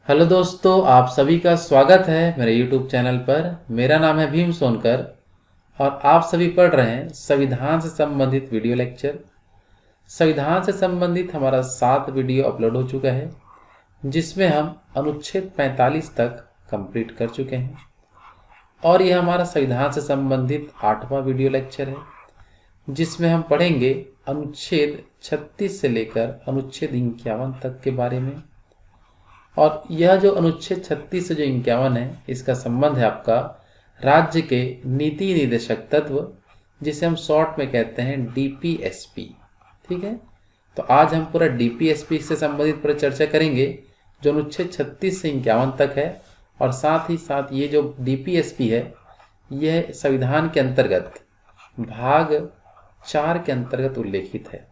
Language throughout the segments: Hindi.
हेलो दोस्तों, आप सभी का स्वागत है मेरे YouTube चैनल पर। मेरा नाम है भीम सोनकर और आप सभी पढ़ रहे हैं संविधान से संबंधित वीडियो लेक्चर। संविधान से संबंधित हमारा 7 वीडियो अपलोड हो चुका है, जिसमें हम अनुच्छेद 45 तक कंप्लीट कर चुके हैं और यह हमारा संविधान से संबंधित 8वां वीडियो लेक्चर है, जिसमें हम पढ़ेंगे अनुच्छेद 36 से लेकर अनुच्छेद 51 तक के बारे में। और यह जो अनुच्छेद 36 से जो 51 है, इसका संबंध है आपका राज्य के नीति निदेशक तत्व, जिसे हम शॉर्ट में कहते हैं डीपीएसपी। ठीक है, तो आज हम पूरा डीपीएसपी से संबंधित पूरा चर्चा करेंगे, जो अनुच्छेद 36 से 51 तक है। और साथ ही साथ ये जो डीपीएसपी है, यह संविधान के अंतर्गत भाग 4 के अंतर्गत उल्लेखित है।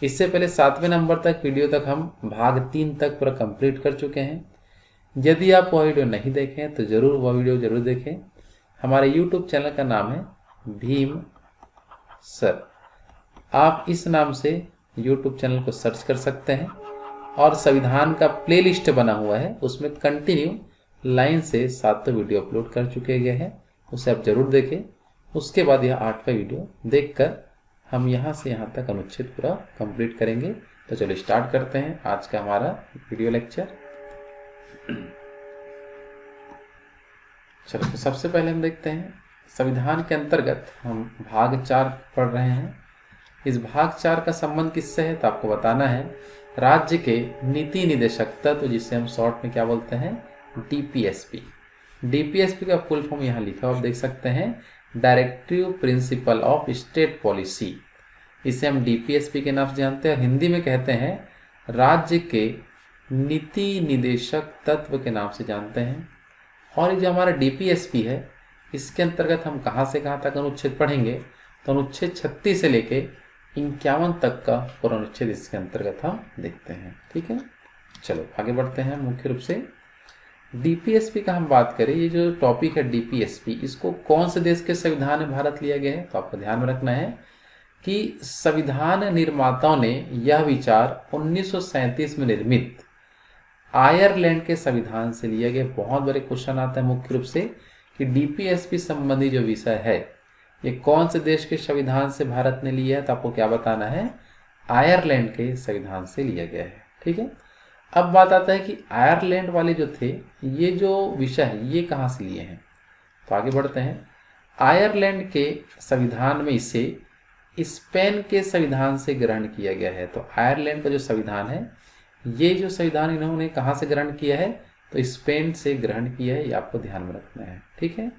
इससे पहले 7वें नंबर तक वीडियो तक हम भाग 3 तक पूरा कंप्लीट कर चुके हैं। यदि आप वह वीडियो नहीं देखें तो ज़रूर वह वीडियो ज़रूर देखें। हमारे YouTube चैनल का नाम है भीम सर। आप इस नाम से YouTube चैनल को सर्च कर सकते हैं और संविधान का प्लेलिस्ट बना हुआ है, उसमें कंटिन्यू लाइन से 7 वीडियो अपलोड कर चुके गए हैं, उसे आप ज़रूर देखें। उसके बाद यह 8वां वीडियो देखकर हम यहाँ से यहाँ तक अनुच्छेद पूरा कंप्लीट करेंगे। तो चलो स्टार्ट करते हैं आज का हमारा वीडियो लेक्चर। चलो, तो सबसे पहले हम देखते हैं संविधान के अंतर्गत हम भाग 4 पढ़ रहे हैं। इस भाग 4 का संबंध किससे है, तो आपको बताना है राज्य के नीति निदेशक तत्व, जिसे हम शॉर्ट में क्या बोलते हैं, डीपीएसपी। डीपीएसपी का फुल फॉर्म यहाँ लिखा हुआ आप देख सकते हैं, directive principle of state policy. इसे हम डीपीएसपी के नाम से जानते हैं और हिंदी में कहते हैं राज्य के नीति निदेशक तत्व के नाम से जानते हैं। और ये जो हमारा डीपीएसपी है, इसके अंतर्गत हम कहाँ से कहाँ तक अनुच्छेद पढ़ेंगे, तो अनुच्छेद 36 से लेके 51 तक का पूरा अनुच्छेद इसके अंतर्गत हम देखते हैं। ठीक है, चलो आगे बढ़ते हैं। मुख्य रूप से डीपीएसपी का हम बात करें, ये जो टॉपिक है डीपीएसपी, इसको कौन से देश के संविधान में भारत लिया गया है, तो आपको ध्यान में रखना है कि संविधान निर्माताओं ने यह विचार 1937 में निर्मित आयरलैंड के संविधान से लिया गया। बहुत बड़े क्वेश्चन आता है मुख्य रूप से कि डीपीएसपी संबंधी जो विषय है, ये कौन से देश के संविधान से भारत ने लिया है, तो आपको क्या बताना है, आयरलैंड के संविधान से लिया गया है। ठीक है, अब बात आता है कि आयरलैंड वाले जो थे, ये जो विषय है, ये कहाँ से लिए हैं, तो आगे बढ़ते हैं। आयरलैंड के संविधान में इसे स्पेन के संविधान से ग्रहण किया गया है। तो आयरलैंड का जो संविधान है, ये जो संविधान इन्होंने कहाँ से ग्रहण किया है, तो स्पेन से ग्रहण किया है, ये आपको ध्यान में रखना है। ठीक है,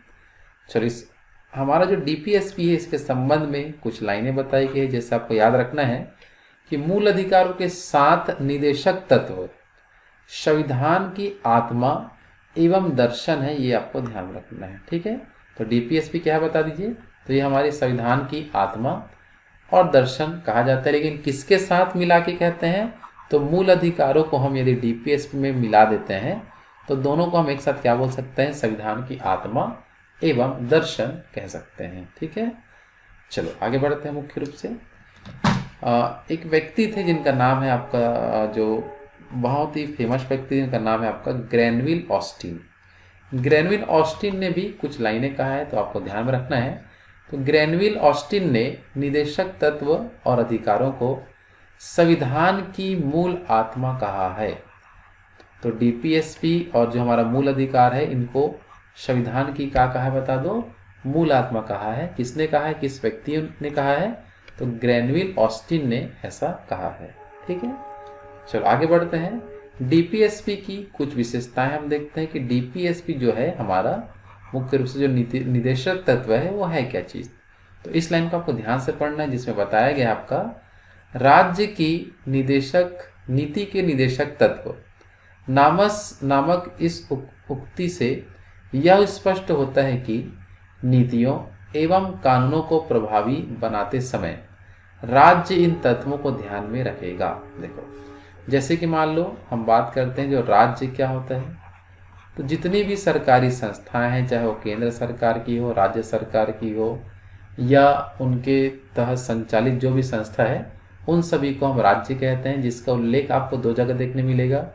चलो इस हमारा जो डीपीएसपी है, इसके संबंध में कुछ लाइनें बताई गई है। जैसे आपको याद रखना है कि मूल अधिकारों के 7 निदेशक तत्व संविधान की आत्मा एवं दर्शन है, ये आपको ध्यान में रखना है। ठीक है, तो डीपीएसपी क्या है बता दीजिए, तो ये हमारे संविधान की आत्मा और दर्शन कहा जाता है। लेकिन किसके साथ मिला के कहते हैं, तो मूल अधिकारों को हम यदि डीपीएसपी में मिला देते हैं तो दोनों को हम एक साथ क्या बोल सकते हैं, संविधान की आत्मा एवं दर्शन कह सकते हैं। ठीक है, चलो आगे बढ़ते हैं। मुख्य रूप से एक व्यक्ति थे जिनका नाम है आपका, जो बहुत ही फेमस व्यक्ति जिनका नाम है आपका ग्रैनविल ऑस्टिन। ग्रैनविल ऑस्टिन ने भी कुछ लाइनें कहा है, तो आपको ध्यान में रखना है। तो ग्रैनविल ऑस्टिन ने निदेशक तत्व और अधिकारों को संविधान की मूल आत्मा कहा है। तो डीपीएसपी और जो हमारा मूल अधिकार है, इनको संविधान की क्या कहा है बता दो, मूल आत्मा कहा है। किसने कहा है, किस व्यक्ति ने कहा है, तो ग्रैनविल ऑस्टिन ने ऐसा कहा है। ठीक है, चलो आगे बढ़ते हैं। डीपीएसपी की कुछ विशेषताएं हम देखते हैं कि डीपीएसपी जो है हमारा मुख्य रूप से जो निदेशक तत्व है, वो है क्या चीज़, तो इस लाइन को आपको ध्यान से पढ़ना है, जिसमें बताया गया आपका राज्य की नीति के निदेशक तत्व नामक इस उक्ति से यह स्पष्ट होता है कि नीतियों एवं कानूनों को प्रभावी बनाते समय राज्य इन तत्वों को ध्यान में रखेगा। देखो, जैसे कि मान लो हम बात करते हैं जो राज्य क्या होता है, तो जितनी भी सरकारी संस्थाएं हैं, चाहे वो केंद्र सरकार की हो, राज्य सरकार की हो, या उनके तहत संचालित जो भी संस्था है, उन सभी को हम राज्य कहते हैं, जिसका उल्लेख आपको 2 जगह देखने मिलेगा।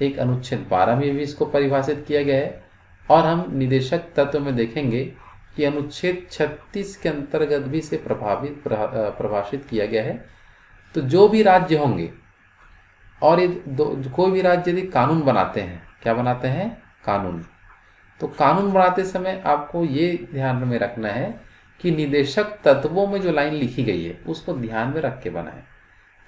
एक अनुच्छेद 12 में भी इसको परिभाषित किया गया है, और हम निदेशक तत्व में देखेंगे कि अनुच्छेद 36 के अंतर्गत भी इसे परिभाषित किया गया है। तो जो भी राज्य होंगे, और ये कोई भी राज्य यदि कानून बनाते हैं, क्या बनाते हैं? कानून। तो कानून बनाते समय आपको ये ध्यान में रखना है कि निदेशक तत्वों में जो लाइन लिखी गई है उसको ध्यान में रख के बनाएं,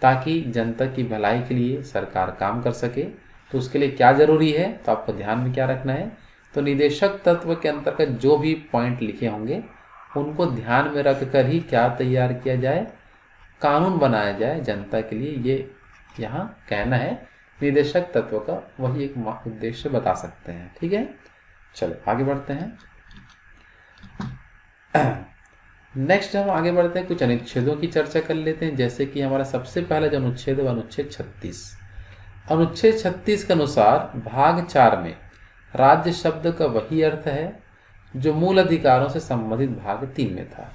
ताकि जनता की भलाई के लिए सरकार काम कर सके। तो उसके लिए क्या जरूरी है, तो आपको ध्यान में क्या रखना है, तो निदेशक तत्व के अंतर्गत जो भी पॉइंट लिखे होंगे उनको ध्यान में रख कर ही क्या तैयार किया जाए, कानून बनाया जाए जनता के लिए। ये यहाँ कहना है निदेशक तत्व का, वही एक उद्देश्य बता सकते हैं। ठीक है, चलो आगे बढ़ते हैं। नेक्स्ट हम आगे बढ़ते हैं, कुछ अनुच्छेदों की चर्चा कर लेते हैं। जैसे कि हमारा सबसे पहला जो अनुच्छेद है अनुच्छेद 36। अनुच्छेद 36 के अनुसार भाग 4 में राज्य शब्द का वही अर्थ है जो मूल अधिकारों से संबंधित भाग 3 में था।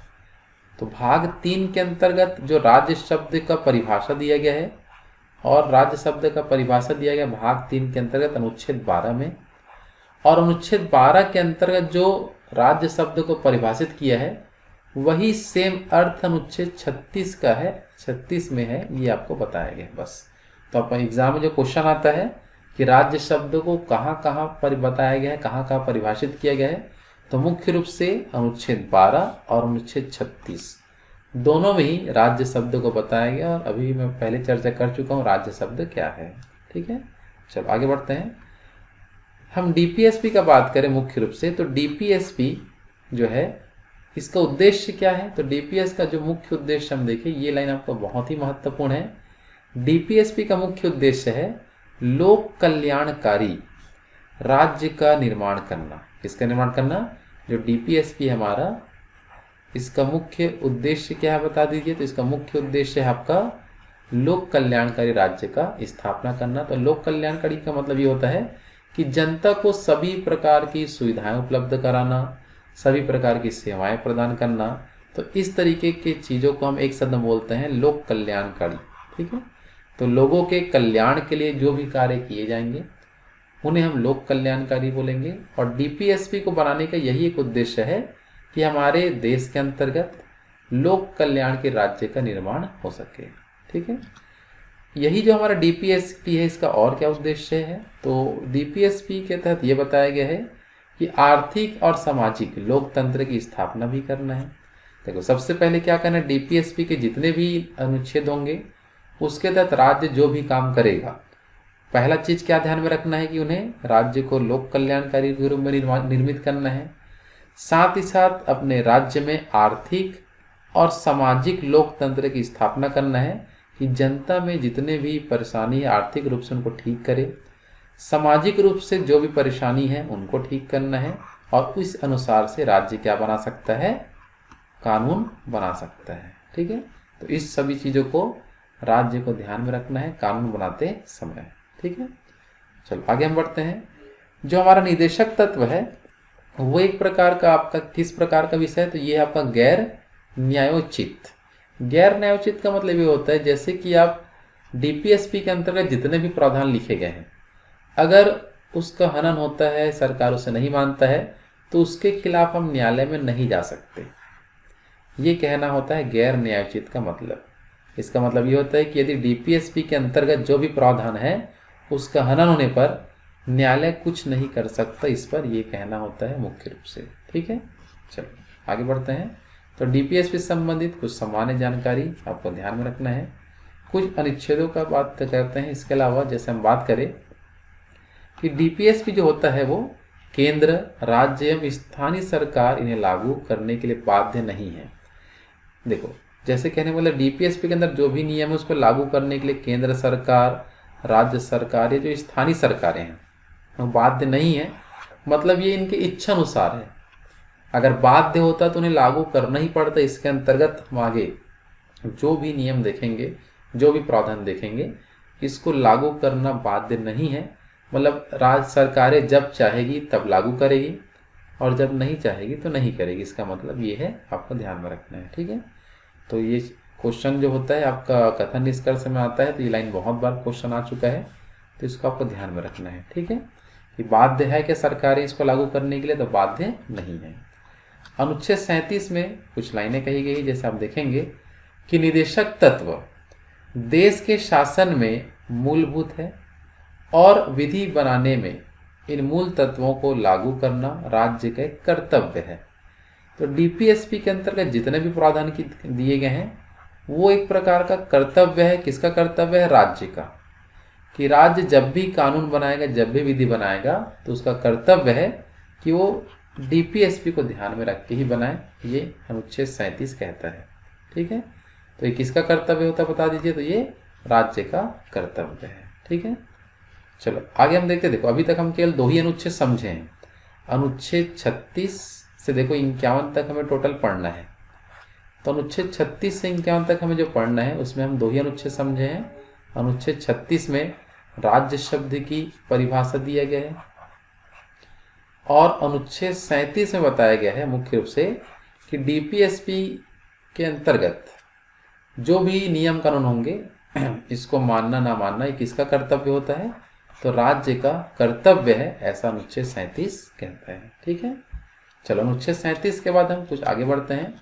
तो भाग 3 के अंतर्गत जो राज्य शब्द का परिभाषा दिया गया है, और राज्य शब्द का परिभाषा दिया गया भाग 3 के अंतर्गत अनुच्छेद 12 में, और अनुच्छेद 12 के अंतर्गत जो राज्य शब्द को परिभाषित किया है वही सेम अर्थ अनुच्छेद 36 का है, 36 में है, ये आपको बताया गया बस। तो आपका एग्जाम में जो क्वेश्चन आता है कि राज्य शब्द को कहाँ कहाँ पर बताया गया है, कहाँ कहाँ परिभाषित किया गया है, तो मुख्य रूप से अनुच्छेद 12 और अनुच्छेद 36 दोनों में ही राज्य शब्द को बताया गया। और अभी मैं पहले चर्चा कर चुका हूँ राज्य शब्द क्या है। ठीक है, चलो आगे बढ़ते हैं। हम डीपीएसपी का बात करें मुख्य रूप से, तो डीपीएसपी जो है इसका उद्देश्य क्या है, तो डीपीएस का जो मुख्य उद्देश्य हम देखें, ये लाइन आपको बहुत ही महत्वपूर्ण है। डीपीएसपी का मुख्य उद्देश्य है लोक कल्याणकारी राज्य का निर्माण करना। किसका निर्माण करना? जो डीपीएसपी हमारा, इसका मुख्य उद्देश्य क्या है बता दीजिए। तो इसका मुख्य उद्देश्य है आपका लोक कल्याणकारी राज्य का स्थापना करना। तो लोक कल्याणकारी का मतलब ये होता है कि जनता को सभी प्रकार की सुविधाएं उपलब्ध कराना, सभी प्रकार की सेवाएं प्रदान करना। तो इस तरीके की चीज़ों को हम एक शब्द में बोलते हैं लोक कल्याणकारी। ठीक है, तो लोगों के कल्याण के लिए जो भी कार्य किए जाएंगे उन्हें हम लोक कल्याणकारी बोलेंगे। और डीपीएसपी को बनाने का यही एक उद्देश्य है कि हमारे देश के अंतर्गत लोक कल्याण के राज्य का निर्माण हो सके। ठीक है, यही जो हमारा डीपीएसपी है इसका और क्या उद्देश्य है, तो डीपीएसपी के तहत ये बताया गया है कि आर्थिक और सामाजिक लोकतंत्र की स्थापना भी करना है। देखो सबसे पहले क्या करना है, डीपीएसपी के जितने भी अनुच्छेद होंगे उसके तहत राज्य जो भी काम करेगा, पहला चीज क्या ध्यान में रखना है कि उन्हें राज्य को लोक कल्याणकारी के रूप में निर्मित करना है। साथ ही साथ अपने राज्य में आर्थिक और सामाजिक लोकतंत्र की स्थापना करना है कि जनता में जितने भी परेशानी है आर्थिक रूप से उनको ठीक करे, सामाजिक रूप से जो भी परेशानी है उनको ठीक करना है, और उस अनुसार से राज्य क्या बना सकता है, कानून बना सकता है। ठीक है, तो इस सभी चीज़ों को राज्य को ध्यान में रखना है कानून बनाते समय। ठीक है, चलो आगे हम बढ़ते हैं। जो हमारा निदेशक तत्व है वो एक प्रकार का आपका किस प्रकार का विषय है, तो ये आपका गैर न्यायोचित। गैर न्यायोचित का मतलब ये होता है जैसे कि आप डीपीएसपी के अंतर्गत जितने भी प्रावधान लिखे गए हैं, अगर उसका हनन होता है, सरकार उसे नहीं मानता है, तो उसके खिलाफ हम न्यायालय में नहीं जा सकते। ये कहना होता है गैर न्यायोचित का मतलब। इसका मतलब ये होता है कि यदि डीपीएसपी के अंतर्गत जो भी प्रावधान है उसका हनन होने पर न्यायालय कुछ नहीं कर सकता, इस पर यह कहना होता है मुख्य रूप से। ठीक है, चलो आगे बढ़ते हैं। तो डीपीएसपी से संबंधित कुछ सामान्य जानकारी आपको ध्यान में रखना है। कुछ अनुच्छेदों का बात करते हैं। इसके अलावा जैसे हम बात करें कि डीपीएसपी जो होता है वो केंद्र, राज्य एवं स्थानीय सरकार इन्हें लागू करने के लिए बाध्य नहीं है। देखो जैसे कहने वाला डीपीएसपी के अंदर जो भी नियम है उसको लागू करने के लिए केंद्र सरकार, राज्य सरकार या जो स्थानीय सरकारें हैं वो बाध्य नहीं है। मतलब ये इनके इच्छा अनुसार है। अगर बाध्य होता तो उन्हें लागू करना ही पड़ता। इसके अंतर्गत हम आगे जो भी नियम देखेंगे, जो भी प्रावधान देखेंगे, इसको लागू करना बाध्य नहीं है। मतलब राज्य सरकारें जब चाहेगी तब लागू करेगी और जब नहीं चाहेगी तो नहीं करेगी। इसका मतलब ये है, आपको ध्यान में रखना है। ठीक है, तो ये क्वेश्चन जो होता है आपका कथन निष्कर्ष में आता है, तो ये लाइन बहुत बार क्वेश्चन आ चुका है। तो इसको आपको ध्यान में रखना है। ठीक है, कि बाध्य है कि सरकारें इसको लागू करने के लिए, तो बाध्य नहीं है। अनुच्छेद 37 में कुछ लाइनें कही गई, जैसे आप देखेंगे कि निदेशक तत्व देश के शासन में मूलभूत है और विधि बनाने में इन मूल तत्वों को लागू करना राज्य का एक कर्तव्य है। तो डीपीएसपी के अंतर्गत जितने भी प्रावधान दिए गए हैं वो एक प्रकार का कर्तव्य है। किसका कर्तव्य है? राज्य का। कि राज्य जब भी कानून बनाएगा, जब भी विधि बनाएगा, तो उसका कर्तव्य है कि वो डीपीएसपी को ध्यान में रख के ही बनाए। ये अनुच्छेद 37 कहता है। ठीक है, तो ये किसका कर्तव्य होता है बता दीजिए? तो ये राज्य का कर्तव्य है। ठीक है, चलो आगे हम देखते हैं। देखो, अभी तक हम केवल 2 ही अनुच्छेद समझे हैं। अनुच्छेद 36 से देखो 51 तक हमें टोटल पढ़ना है। तो अनुच्छेद 36 से 51 तक हमें जो पढ़ना है उसमें हम 2 ही अनुच्छेद समझे हैं। अनुच्छेद 36 में राज्य शब्द की परिभाषा दिया गया है और अनुच्छेद 37 में बताया गया है मुख्य रूप से कि डीपीएसपी के अंतर्गत जो भी नियम कानून होंगे इसको मानना ना मानना ये किसका कर्तव्य होता है? तो राज्य का कर्तव्य है, ऐसा अनुच्छेद 37 कहता है। ठीक है, चलो अनुच्छेद 37 के बाद हम कुछ आगे बढ़ते हैं।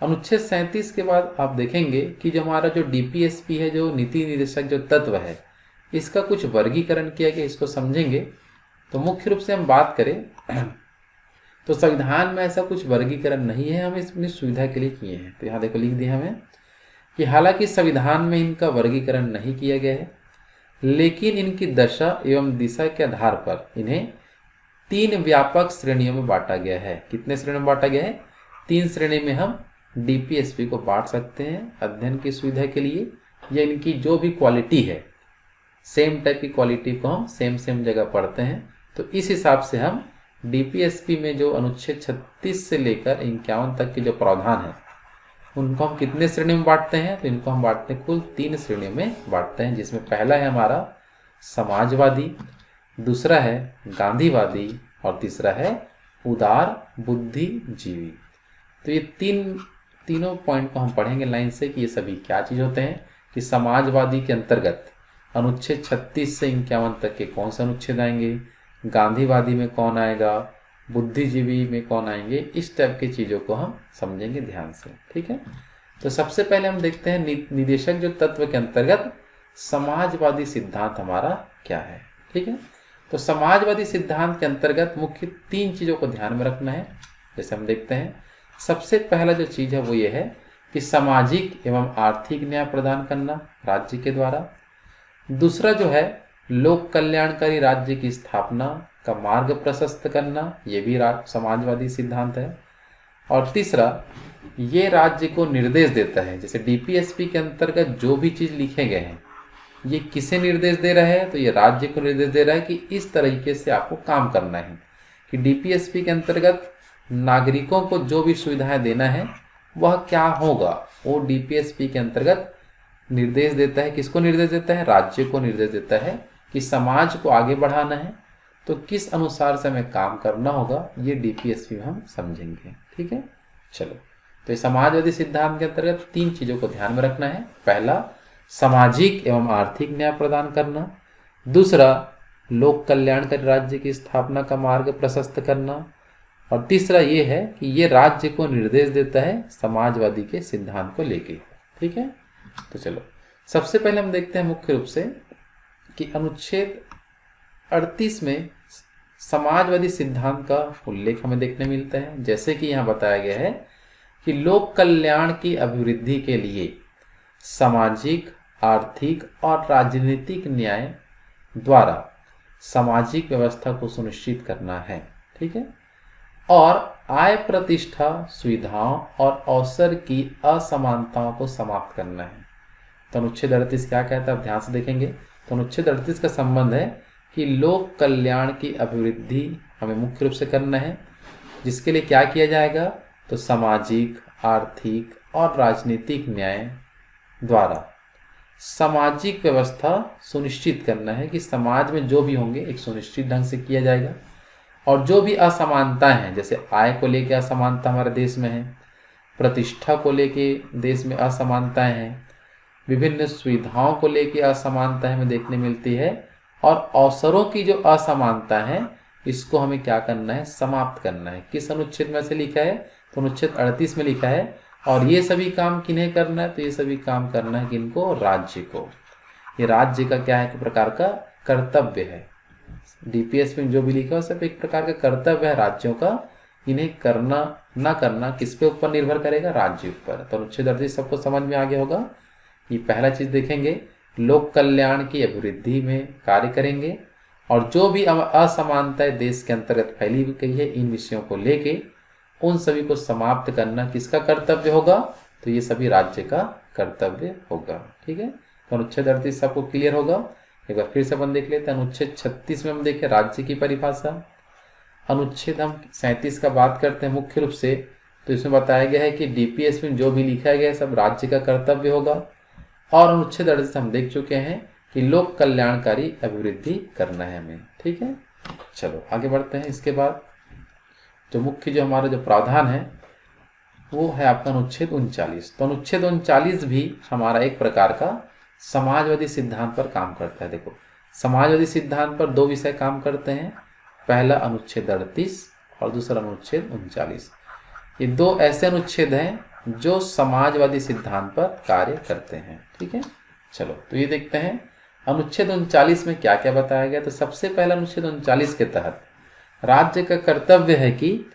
अनुच्छेद 37 के बाद आप देखेंगे कि जो हमारा जो डीपीएसपी है, जो नीति निदेशक जो तत्व है, इसका कुछ वर्गीकरण किया गया, इसको समझेंगे। तो मुख्य रूप से हम बात करें तो संविधान में ऐसा कुछ वर्गीकरण नहीं है, हम अपनी सुविधा के लिए किए हैं। तो यहाँ देखो लिख दिया हमें कि हालांकि संविधान में इनका वर्गीकरण नहीं किया गया है, लेकिन इनकी दशा एवं दिशा के आधार पर इन्हें 3 व्यापक श्रेणियों में बांटा गया है। कितने श्रेणियों में बांटा गया है? 3 श्रेणी में हम डीपीएसपी को बांट सकते हैं अध्ययन की सुविधा के लिए, या इनकी जो भी क्वालिटी है, सेम टाइप की क्वालिटी को हम सेम जगह पढ़ते हैं। तो इस हिसाब से हम डीपीएसपी में जो अनुच्छेद 36 से लेकर 51 तक के जो प्रावधान है उनको हम कितने श्रेणी में बांटते हैं? तो इनको हम बांटते हैं कुल 3 श्रेणियों में बांटते हैं, जिसमें पहला है हमारा समाजवादी, दूसरा है गांधीवादी और तीसरा है उदार बुद्धिजीवी। तो ये तीनों पॉइंट को हम पढ़ेंगे लाइन से कि ये सभी क्या चीज़ होते हैं। कि समाजवादी के अंतर्गत अनुच्छेद 36 से 51 तक के कौन से अनुच्छेद आएंगे, गांधीवादी में कौन आएगा, बुद्धिजीवी में कौन आएंगे, इस टाइप की चीज़ों को हम समझेंगे ध्यान से। ठीक है, तो सबसे पहले हम देखते हैं निदेशक जो तत्व के अंतर्गत समाजवादी सिद्धांत हमारा क्या है। ठीक है, तो समाजवादी सिद्धांत के अंतर्गत मुख्य 3 चीज़ों को ध्यान में रखना है। जैसे हम देखते हैं, सबसे पहला जो चीज़ है वो ये है कि सामाजिक एवं आर्थिक न्याय प्रदान करना राज्य के द्वारा। दूसरा जो है लोक कल्याणकारी राज्य की स्थापना का मार्ग प्रशस्त करना, ये भी समाजवादी सिद्धांत है। और तीसरा, ये राज्य को निर्देश देता है, जैसे डीपीएसपी के अंतर्गत जो भी चीज़ लिखे गए हैं ये किसे निर्देश दे रहा है? तो ये राज्य को निर्देश दे रहा है कि इस तरीके से आपको काम करना है। कि डीपीएसपी के अंतर्गत नागरिकों को जो भी सुविधाएं देना है वह क्या होगा, वो डीपीएसपी के अंतर्गत निर्देश देता है। किसको निर्देश देता है? राज्य को निर्देश देता है कि समाज को आगे बढ़ाना है तो किस अनुसार से हमें काम करना होगा, ये डीपीएसपी में हम समझेंगे। ठीक है, चलो, तो समाजवादी सिद्धांत के अंतर्गत 3 चीज़ों को ध्यान में रखना है। पहला, सामाजिक एवं आर्थिक न्याय प्रदान करना। दूसरा, लोक कल्याणकारी राज्य की स्थापना का मार्ग प्रशस्त करना। और तीसरा ये है कि ये राज्य को निर्देश देता है समाजवादी के सिद्धांत को लेके। ठीक है, तो चलो सबसे पहले हम देखते हैं मुख्य रूप से कि अनुच्छेद 38 में समाजवादी सिद्धांत का उल्लेख हमें देखने मिलता है। जैसे कि यहाँ बताया गया है कि लोक कल्याण की अभिवृद्धि के लिए सामाजिक, आर्थिक और राजनीतिक न्याय द्वारा सामाजिक व्यवस्था को सुनिश्चित करना है। ठीक है, और आय, प्रतिष्ठा, सुविधाओं और अवसर की असमानताओं को समाप्त करना है। तो अनुच्छेद 38 क्या कहता है, आप ध्यान से देखेंगे। तो अनुच्छेद 38 का संबंध है कि लोक कल्याण की अभिवृद्धि हमें मुख्य रूप से करना है, जिसके लिए क्या किया जाएगा? तो सामाजिक, आर्थिक और राजनीतिक न्याय द्वारा सामाजिक व्यवस्था सुनिश्चित करना है कि समाज में जो भी होंगे एक सुनिश्चित ढंग से किया जाएगा। और जो भी असमानताएं हैं, जैसे आय को लेकर असमानता हमारे देश में है, प्रतिष्ठा को लेके देश में असमानताएं हैं, विभिन्न सुविधाओं को लेकर असमानताएं हमें देखने मिलती है, और अवसरों की जो असमानता है इसको हमें क्या करना है, समाप्त करना है। किस अनुच्छेद में से लिखा है, तो अनुच्छेद 38 में लिखा है। और ये सभी काम किन्हें करना है, तो ये सभी काम करना है किनको, राज्य को। ये राज्य का क्या है, एक प्रकार का कर्तव्य है। डीपीएस में जो भी लिखा है सब एक प्रकार का कर्तव्य है राज्यों का। इन्हें करना ना करना किस पे ऊपर निर्भर करेगा, राज्य ऊपर। तो अनुच्छेद 38 सबको समझ में आ गया होगा। ये पहला चीज देखेंगे, लोक कल्याण की अभिवृद्धि में कार्य करेंगे और जो भी असमानताएं देश के अंतर्गत फैली गई है इन विषयों को लेके उन सभी को समाप्त करना किसका कर्तव्य होगा, तो ये सभी राज्य का कर्तव्य होगा। ठीक है, तो अनुच्छेद 38 सबको क्लियर होगा। एक बार फिर से अपन देख लेते हैं। अनुच्छेद 36 में हम देखें राज्य की परिभाषा। अनुच्छेद हम 37 का बात करते हैं मुख्य रूप से, तो इसमें बताया गया है कि डीपीएस में जो भी लिखा गया है सब राज्य का कर्तव्य होगा। और अनुच्छेद 38 हम देख चुके हैं कि लोक कल्याणकारी अभिवृद्धि करना है हमें। ठीक है, चलो आगे बढ़ते हैं। इसके बाद जो मुख्य जो हमारा जो प्रावधान है वो है आपका अनुच्छेद 39। तो अनुच्छेद 39 भी हमारा एक प्रकार का समाजवादी सिद्धांत पर काम करता है। देखो, समाजवादी सिद्धांत पर दो विषय काम करते हैं, पहला अनुच्छेद 38 और दूसरा अनुच्छेद 39। ये दो ऐसे अनुच्छेद हैं जो समाजवादी सिद्धांत पर कार्य करते हैं। ठीक है, चलो तो ये देखते हैं अनुच्छेद 39 में क्या क्या बताया गया। तो सबसे पहला अनुच्छेद 39 के तहत राज्य का कर्तव्य है कि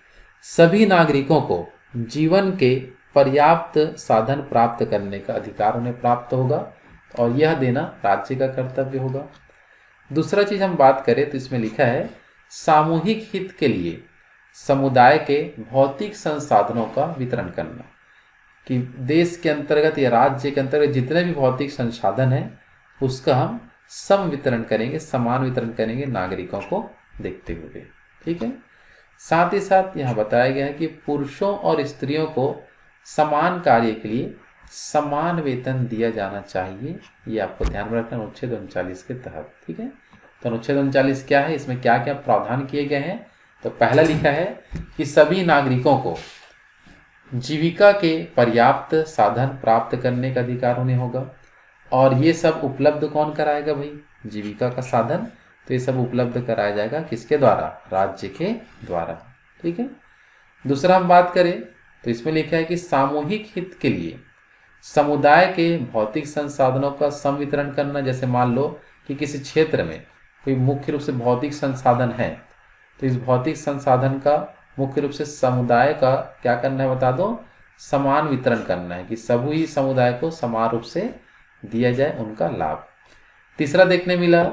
सभी नागरिकों को जीवन के पर्याप्त साधन प्राप्त करने का अधिकार उन्हें प्राप्त होगा और यह देना राज्य का कर्तव्य होगा। दूसरा चीज हम बात करें तो इसमें लिखा है सामूहिक हित के लिए समुदाय के भौतिक संसाधनों का वितरण करना, कि देश के अंतर्गत या राज्य के अंतर्गत जितने भी भौतिक संसाधन हैं उसका हम सम वितरण करेंगे, समान वितरण करेंगे नागरिकों को देखते हुए। ठीक है, साथ ही साथ यहाँ बताया गया है कि पुरुषों और स्त्रियों को समान कार्य के लिए समान वेतन दिया जाना चाहिए। ये आपको ध्यान में रखना अनुच्छेद 39 के तहत। ठीक है, तो अनुच्छेद 39 क्या है, इसमें क्या क्या प्रावधान किए गए हैं। तो पहला लिखा है कि सभी नागरिकों को जीविका के पर्याप्त साधन प्राप्त करने का अधिकार उन्हें होगा। और ये सब उपलब्ध कौन कराएगा भाई, जीविका का साधन। तो ये सब उपलब्ध कराया जाएगा किसके द्वारा, राज्य के द्वारा। ठीक है, दूसरा हम बात करें तो इसमें लिखा है कि सामूहिक हित के लिए समुदाय के भौतिक संसाधनों का सम वितरण करना। जैसे मान लो कि किसी क्षेत्र में कोई मुख्य रूप से भौतिक संसाधन है तो इस भौतिक संसाधन का मुख्य रूप से समुदाय का क्या करना है बता दो, समान वितरण करना है कि सभी समुदाय को समान रूप से दिया जाए उनका लाभ। तीसरा देखने मिला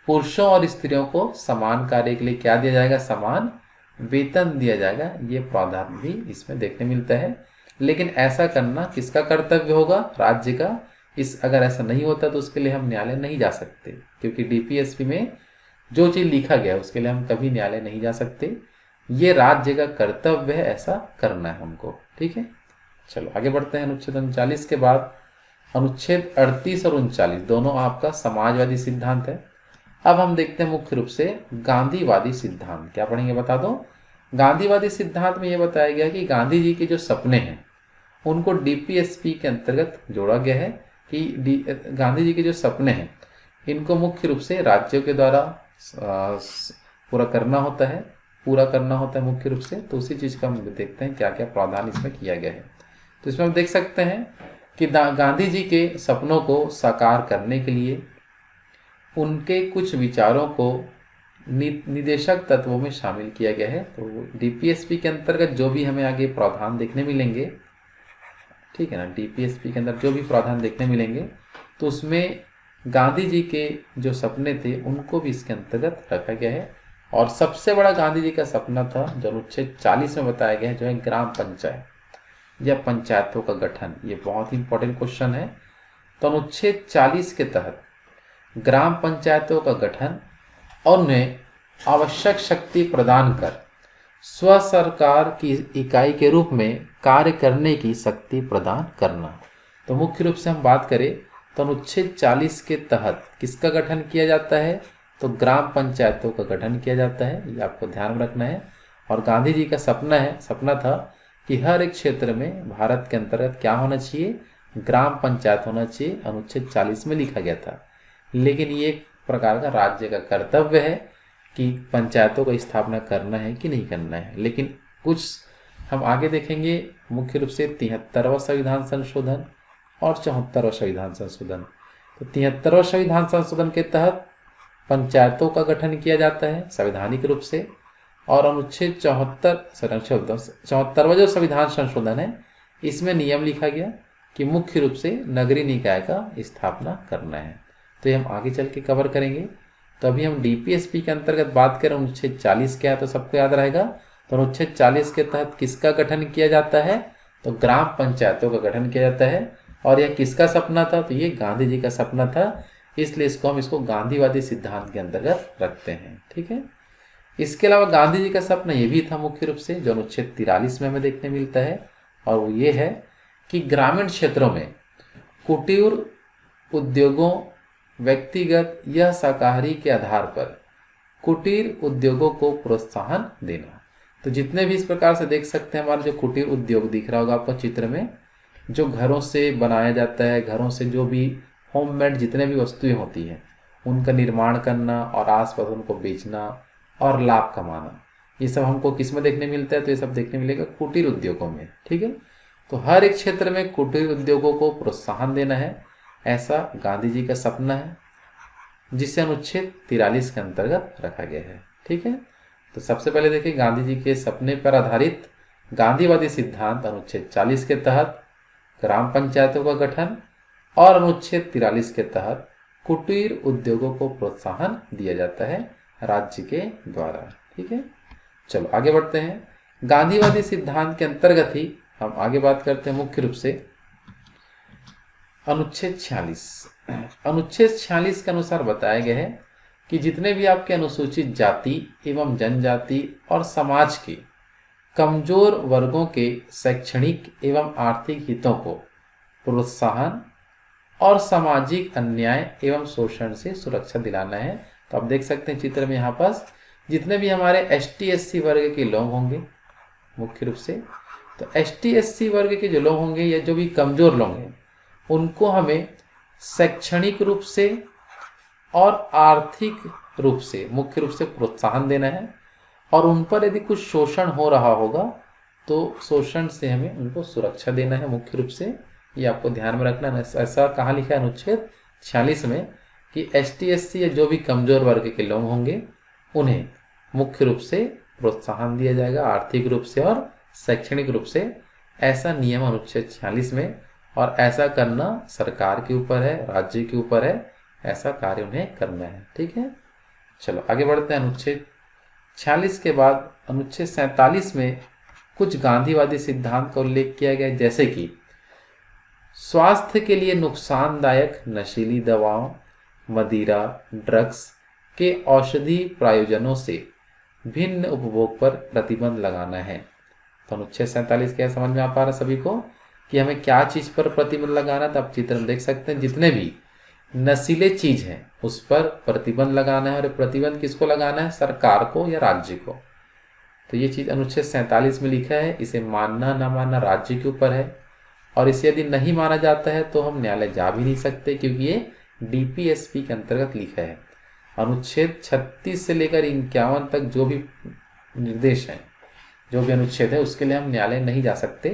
पुरुषों और स्त्रियों को समान कार्य के लिए क्या दिया जाएगा, समान वेतन दिया जाएगा। ये प्रावधान भी इसमें देखने मिलता है। लेकिन ऐसा करना किसका कर्तव्य होगा, राज्य का। इस अगर ऐसा नहीं होता तो उसके लिए हम न्यायालय नहीं जा सकते, क्योंकि डीपीएसपी में जो चीज लिखा गया है उसके लिए हम कभी न्यायालय नहीं जा सकते। ये राज्य का कर्तव्य है, ऐसा करना है हमको। ठीक है, चलो आगे बढ़ते हैं। अनुच्छेद 39 के बाद अनुच्छेद 38 और 39 दोनों आपका समाजवादी सिद्धांत है। अब हम देखते हैं मुख्य रूप से गांधीवादी सिद्धांत। क्या पढ़ेंगे बता दो। गांधीवादी सिद्धांत में यह बताया गया कि गांधी जी के जो सपने हैं उनको डीपीएसपी के अंतर्गत जोड़ा गया है कि गांधी जी के जो सपने हैं इनको मुख्य रूप से राज्यों के द्वारा पूरा करना होता है मुख्य रूप से। तो उसी चीज का हम देखते हैं क्या क्या प्रावधान इसमें किया गया है। तो इसमें हम देख सकते हैं कि गांधी जी के सपनों को साकार करने के लिए उनके कुछ विचारों को निदेशक तत्वों में शामिल किया गया है। तो डीपीएसपी के अंतर्गत जो भी हमें आगे प्रावधान देखने मिलेंगे, ठीक है ना, डीपीएसपी के अंदर जो भी प्रावधान देखने मिलेंगे तो उसमें गांधी जी के जो सपने थे उनको भी इसके अंतर्गत रखा गया है। और सबसे बड़ा गांधी जी का सपना था जो अनुच्छेद 40 में बताया गया है, जो है ग्राम पंचायत या पंचायतों का गठन। ये बहुत ही इंपॉर्टेंट क्वेश्चन है। तो अनुच्छेद 40 के तहत ग्राम पंचायतों का गठन और उन्हें आवश्यक शक्ति प्रदान कर स्व सरकार की इकाई के रूप में कार्य करने की शक्ति प्रदान करना। तो मुख्य रूप से हम बात करें तो अनुच्छेद 40 के तहत किसका गठन किया जाता है, तो ग्राम पंचायतों का गठन किया जाता है। ये आपको ध्यान में रखना है। और गांधी जी का सपना था कि हर एक क्षेत्र में भारत के अंतर्गत क्या होना चाहिए, ग्राम पंचायत होना चाहिए। अनुच्छेद 40 में लिखा गया था। लेकिन ये प्रकार का राज्य का कर्तव्य है कि पंचायतों का स्थापना करना है कि नहीं करना है। लेकिन कुछ हम आगे देखेंगे, मुख्य रूप से 73वां संविधान संशोधन और 74वां संविधान संशोधन। तो 73वां संविधान संशोधन के तहत पंचायतों का गठन किया जाता है संवैधानिक रूप से, और अनुच्छेद 74वां जो संविधान संशोधन है इसमें नियम लिखा गया कि मुख्य रूप से नगरीय निकाय का स्थापना करना है। तो ये हम आगे चल के कवर करेंगे। तो अभी हम डीपीएसपी के अंतर्गत बात करें, अनुच्छेद 40 क्या है तो सबको याद रहेगा। तो अनुच्छेद 40 के तहत किसका गठन किया जाता है, तो ग्राम पंचायतों का गठन किया जाता है। और यह किसका सपना था, तो ये गांधी जी का सपना था, इसलिए इसको गांधीवादी सिद्धांत के अंतर्गत रखते हैं। ठीक है। इसके अलावा गांधी जी का सपना ये भी था मुख्य रूप से, जो अनुच्छेद 43 में हमें देखने मिलता है, और वो ये है कि ग्रामीण क्षेत्रों में कुटीर उद्योगों, व्यक्तिगत या शाकाहारी के आधार पर कुटीर उद्योगों को प्रोत्साहन देना। तो जितने भी इस प्रकार से देख सकते हैं, हमारा जो कुटीर उद्योग दिख रहा होगा आपको चित्र में, जो घरों से बनाया जाता है, घरों से जो भी होममेड जितने भी वस्तुएं होती हैं उनका निर्माण करना और आसपास उनको बेचना और लाभ कमाना, ये सब हमको किस में देखने मिलता है, तो ये सब देखने मिलेगा कुटीर उद्योगों में। ठीक है। तो हर एक क्षेत्र में कुटीर उद्योगों को प्रोत्साहन देना है, ऐसा गांधी जी का सपना है, जिसे अनुच्छेद 43 के अंतर्गत रखा गया है। ठीक है। तो सबसे पहले देखिए, गांधी जी के सपने पर आधारित गांधीवादी सिद्धांत अनुच्छेद 40 के तहत ग्राम पंचायतों का गठन और अनुच्छेद 43 के तहत कुटीर उद्योगों को प्रोत्साहन दिया जाता है राज्य के द्वारा। ठीक है। चलो आगे बढ़ते हैं। गांधीवादी सिद्धांत के अंतर्गत ही हम आगे बात करते हैं मुख्य रूप से अनुच्छेद 46। अनुच्छेद 46 के अनुसार बताया गया है कि जितने भी आपके अनुसूचित जाति एवं जनजाति और समाज के कमजोर वर्गों के शैक्षणिक एवं आर्थिक हितों को प्रोत्साहन और सामाजिक अन्याय एवं शोषण से सुरक्षा दिलाना है। तो आप देख सकते हैं चित्र में, यहाँ पास जितने भी हमारे एसटी एससी वर्ग के लोग होंगे मुख्य रूप से, तो एसटी एससी वर्ग के जो लोग होंगे या जो भी कमजोर लोग हैं, उनको हमें शैक्षणिक रूप से और आर्थिक रूप से मुख्य रूप से प्रोत्साहन देना है, और उन पर यदि कुछ शोषण हो रहा होगा तो शोषण से हमें उनको सुरक्षा देना है मुख्य रूप से। ये आपको ध्यान में रखना है। ऐसा कहाँ लिखा है अनुच्छेद 46 में कि एसटी एससी या जो भी कमजोर वर्ग के लोग होंगे उन्हें मुख्य रूप से प्रोत्साहन दिया जाएगा आर्थिक रूप से और शैक्षणिक रूप से, ऐसा नियम अनुच्छेद 46 में। और ऐसा करना सरकार के ऊपर है, राज्य के ऊपर है, ऐसा कार्य उन्हें करना है। ठीक है। चलो आगे बढ़ते हैं। अनुच्छेद 46 के बाद अनुच्छेद 47 में कुछ गांधीवादी सिद्धांत का उल्लेख किया गया, जैसे कि स्वास्थ्य के लिए नुकसानदायक नशीली दवाओं, मदिरा, ड्रग्स के औषधि प्रयोजनों से भिन्न उपभोग पर प्रतिबंध लगाना है। तो अनुच्छेद 47 क्या समझ में आ पा रहा है सभी को कि हमें क्या चीज पर प्रतिबंध लगाना। तो आप चित्र में देख सकते हैं, जितने भी नशीले चीज हैं उस पर प्रतिबंध लगाना है, और प्रतिबंध किसको लगाना है, सरकार को या राज्य को। तो ये चीज अनुच्छेद 47 में लिखा है। इसे मानना ना मानना राज्य के ऊपर है, और इसे यदि नहीं माना जाता है तो हम न्यायालय जा भी नहीं सकते, क्योंकि ये डीपीएसपी के अंतर्गत लिखा है। अनुच्छेद 36 से लेकर 51 तक जो भी निर्देश हैं, जो भी अनुच्छेद है, उसके लिए हम न्यायालय नहीं जा सकते।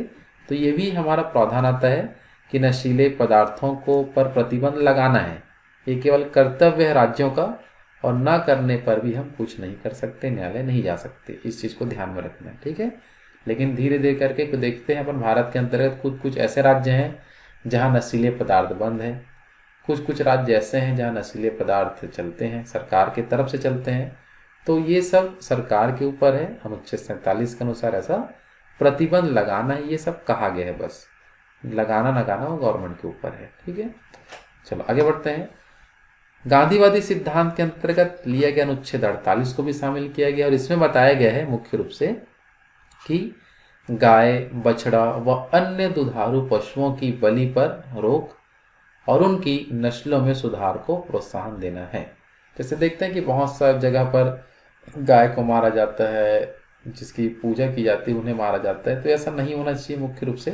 तो ये भी हमारा प्रावधान आता है कि नशीले पदार्थों को पर प्रतिबंध लगाना है, ये केवल कर्तव्य है राज्यों का, और ना करने पर भी हम कुछ नहीं कर सकते, न्यायालय नहीं जा सकते। इस चीज को ध्यान में रखना है। ठीक है। लेकिन धीरे धीरे करके देखते हैं अपन भारत के अंतर्गत कुछ ऐसे राज्य हैं जहाँ नशीले पदार्थ बंद हैं, कुछ राज्य ऐसे हैं जहाँ नशीले पदार्थ चलते हैं, सरकार की तरफ से चलते हैं। तो ये सब सरकार के ऊपर है। अनुच्छेद 47 के अनुसार ऐसा प्रतिबंध लगाना है, ये सब कहा गया है, बस लगाना लगाना वो गवर्नमेंट के ऊपर है। ठीक है। चलो आगे बढ़ते हैं। गांधीवादी सिद्धांत के अंतर्गत लिया गया अनुच्छेद 48 को भी शामिल किया गया, और इसमें बताया गया है मुख्य रूप से कि गाय, बछड़ा व अन्य दुधारू पशुओं की बलि पर रोक और उनकी नस्लों में सुधार को प्रोत्साहन देना है। जैसे देखते हैं कि बहुत सारी जगह पर गाय को मारा जाता है, जिसकी पूजा की जाती है उन्हें मारा जाता है, तो ऐसा नहीं होना चाहिए मुख्य रूप से।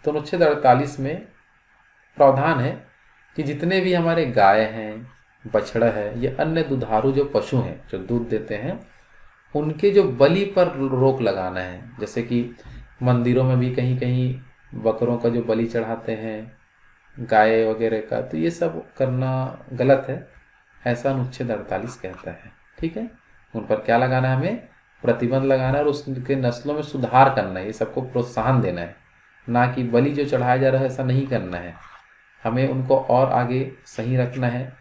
तो अनुच्छेद 48 में प्रावधान है कि जितने भी हमारे गाय हैं, बछड़ा है, ये अन्य दुधारू जो पशु हैं जो दूध देते हैं, उनके जो बलि पर रोक लगाना है। जैसे कि मंदिरों में भी कहीं कहीं बकरों का जो बलि चढ़ाते हैं, गाय वगैरह का, तो ये सब करना गलत है, ऐसा अनुच्छेद 48 कहता है। ठीक है, उन पर क्या लगाना है, हमें प्रतिबंध लगाना है और उसके नस्लों में सुधार करना है, ये सबको प्रोत्साहन देना है, ना कि बलि जो चढ़ाया जा रहा है ऐसा नहीं करना है। हमें उनको और आगे सही रखना है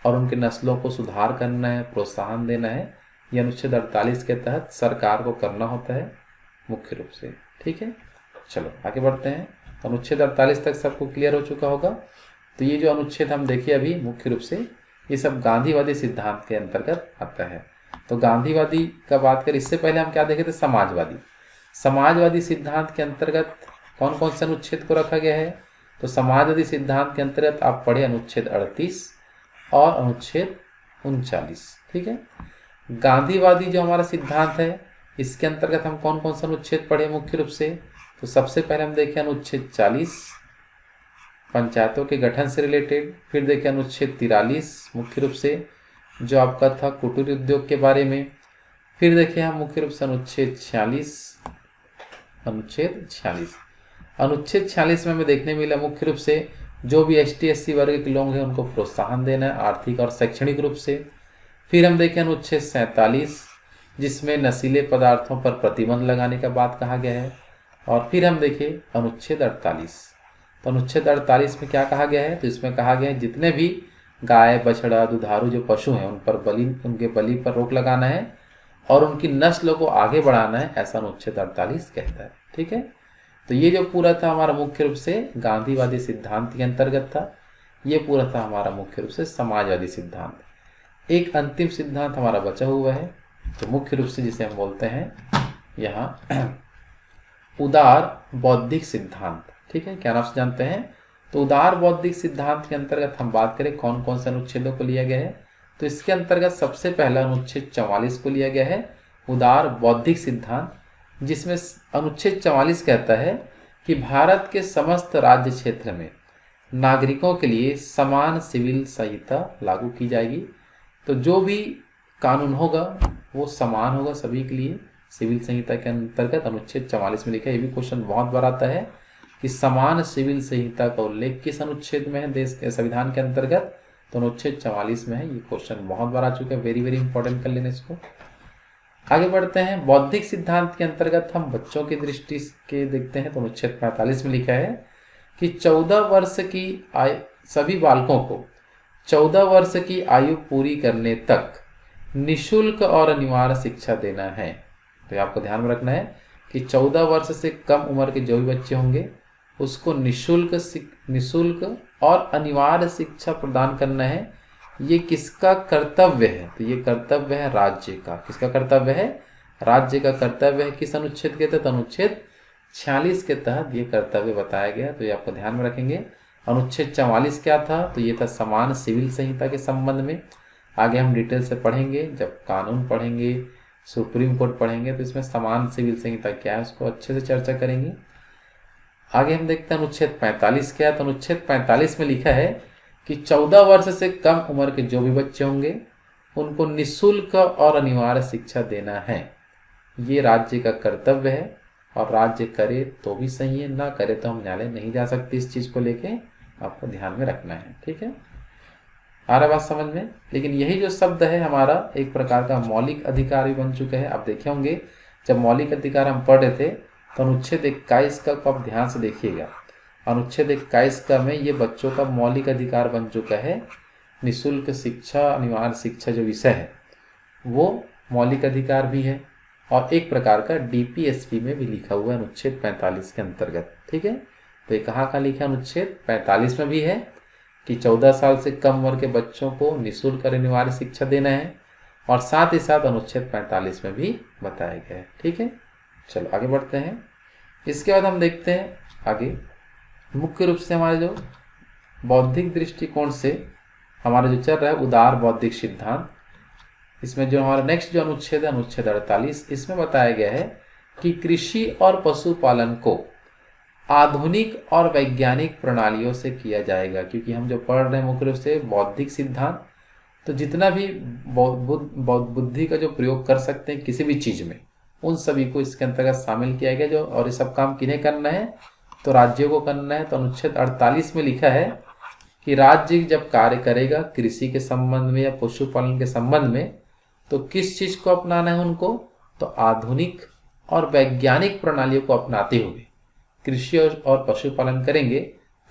और उनके नस्लों को सुधार करना है, प्रोत्साहन देना है। ये अनुच्छेद 48 के तहत सरकार को करना होता है मुख्य रूप से। ठीक है, चलो आगे बढ़ते हैं। अनुच्छेद 48 तक सबको क्लियर हो चुका होगा। तो ये जो अनुच्छेद हम देखिए अभी मुख्य रूप से ये सब गांधीवादी सिद्धांत के अंतर्गत आता है। तो गांधीवादी का बात करें, इससे पहले हम क्या देखे थे, समाजवादी। समाजवादी सिद्धांत के अंतर्गत कौन कौन से अनुच्छेद को रखा गया है, तो समाजवादी सिद्धांत के अंतर्गत आप पढ़े अनुच्छेद 38 और अनुच्छेद 39। ठीक है, गांधीवादी जो हमारा सिद्धांत है इसके अंतर्गत हम कौन कौन सा अनुच्छेद पढ़े मुख्य रूप से, तो सबसे पहले हम देखें अनुच्छेद 40 पंचायतों के गठन से रिलेटेड, फिर देखें अनुच्छेद 43 मुख्य रूप से जो आपका था कुटीर उद्योग के बारे में, फिर देखें हम मुख्य रूप से अनुच्छेद 46। अनुच्छेद 46 में हमें देखने मिला मुख्य रूप से जो भी ST SC वर्ग के लोग हैं उनको प्रोत्साहन देना है आर्थिक और शैक्षणिक रूप से। फिर हम देखें अनुच्छेद 47 जिसमें नशीले पदार्थों पर प्रतिबंध लगाने का बात कहा गया है। और फिर हम देखें अनुच्छेद 48। तो अनुच्छेद 48 में क्या कहा गया है, तो इसमें कहा गया है जितने भी गाय बछड़ा दुधारू जो पशु हैं उन पर उनके बलि पर रोक लगाना है और उनकी नस्ल को आगे बढ़ाना है, ऐसा अनुच्छेद 48 कहता है। ठीक है, तो ये जो पूरा था हमारा मुख्य रूप से गांधीवादी सिद्धांत के अंतर्गत था, ये पूरा था हमारा मुख्य रूप से समाजवादी सिद्धांत। एक अंतिम सिद्धांत हमारा बचा हुआ है तो मुख्य रूप से जिसे हम बोलते हैं यहाँ उदार बौद्धिक सिद्धांत। ठीक है, क्या नाम से जानते हैं, तो उदार बौद्धिक सिद्धांत के अंतर्गत हम बात करें कौन कौन से अनुच्छेदों को लिया गया है, तो इसके अंतर्गत सबसे पहला अनुच्छेद 44 को लिया गया है उदार बौद्धिक सिद्धांत, जिसमें अनुच्छेद 44 कहता है कि भारत के समस्त राज्य क्षेत्र में नागरिकों के लिए समान सिविल संहिता लागू की जाएगी। तो जो भी कानून होगा वो समान होगा सभी के लिए। सिविल संहिता के अंतर्गत अनुच्छेद 44 में लिखा है, ये भी क्वेश्चन बहुत बार आता है कि समान सिविल संहिता का उल्लेख किस अनुच्छेद में है देश के संविधान के अंतर्गत, तो अनुच्छेद 44 में है। ये क्वेश्चन बहुत बार आ चुका है, वेरी वेरी इंपॉर्टेंट कर लेना इसको। आगे बढ़ते हैं, बौद्धिक सिद्धांत के अंतर्गत हम बच्चों की दृष्टि के देखते हैं तो अनुच्छेद 45 में लिखा है कि 14 वर्ष की सभी बालकों को 14 वर्ष की आयु पूरी करने तक निःशुल्क और अनिवार्य शिक्षा देना है। तो आपको ध्यान में रखना है कि 14 वर्ष से कम उम्र के जो भी बच्चे होंगे उसको निःशुल्क और अनिवार्य शिक्षा प्रदान करना है। ये किसका कर्तव्य है, तो ये कर्तव्य है राज्य का। किसका कर्तव्य है, राज्य का कर्तव्य है। किस अनुच्छेद के तहत, अनुच्छेद 46 के तहत ये कर्तव्य बताया गया, तो ये आपको ध्यान में रखेंगे। अनुच्छेद 44 क्या था, तो ये था समान सिविल संहिता के संबंध में। आगे हम डिटेल से पढ़ेंगे, जब कानून पढ़ेंगे, सुप्रीम कोर्ट पढ़ेंगे, तो इसमें समान सिविल संहिता क्या है उसको अच्छे से चर्चा करेंगे। आगे हम देखते हैं अनुच्छेद 45 क्या है, तो अनुच्छेद 45 में लिखा है कि 14 वर्ष से कम उम्र के जो भी बच्चे होंगे उनको निःशुल्क और अनिवार्य शिक्षा देना है। ये राज्य का कर्तव्य है और राज्य करे तो भी सही है, ना करे तो हम न्यायालय नहीं जा सकते। इस चीज को लेके आपको ध्यान में रखना है। ठीक है, आ रहा बात समझ में। लेकिन यही जो शब्द है हमारा एक प्रकार का मौलिक अधिकार भी बन चुका है। आप देखे होंगे जब मौलिक अधिकार हम पढ़ रहे थे तो अनुच्छेद 21 का आप ध्यान से देखिएगा। अनुच्छेद 21 का में ये बच्चों का मौलिक अधिकार बन चुका है। निःशुल्क शिक्षा, अनिवार्य शिक्षा जो विषय है वो मौलिक अधिकार भी है और एक प्रकार का DPSP में भी लिखा हुआ है अनुच्छेद 45 के अंतर्गत। ठीक है, तो ये कहाँ का लिखा है, अनुच्छेद 45 में भी है कि 14 साल से कम उम्र के बच्चों को निःशुल्क और अनिवार्य शिक्षा देना है, और साथ ही साथ अनुच्छेद 45 में भी बताया गया है। ठीक है, चलो आगे बढ़ते हैं। इसके बाद हम देखते हैं आगे मुख्य रूप से हमारे जो बौद्धिक दृष्टिकोण से हमारा जो चल रहा है उदार बौद्धिक सिद्धांत, इसमें जो हमारा नेक्स्ट जो अनुच्छेद है अनुच्छेद 48, इसमें बताया गया है कि कृषि और पशुपालन को आधुनिक और वैज्ञानिक प्रणालियों से किया जाएगा। क्योंकि हम जो पढ़ रहे हैं मुख्य रूप से बौद्धिक सिद्धांत, तो जितना भी बुद्धि का जो प्रयोग कर सकते हैं किसी भी चीज में, उन सभी को इसके अंतर्गत शामिल किया गया। जो और ये सब काम किन्हें करना है, तो राज्यों को करना है। तो अनुच्छेद 48 में लिखा है कि राज्य जब कार्य करेगा कृषि के संबंध में या पशुपालन के संबंध में, तो किस चीज को अपनाना है उनको, तो आधुनिक और वैज्ञानिक प्रणालियों को अपनाते हुए कृषि और पशुपालन करेंगे,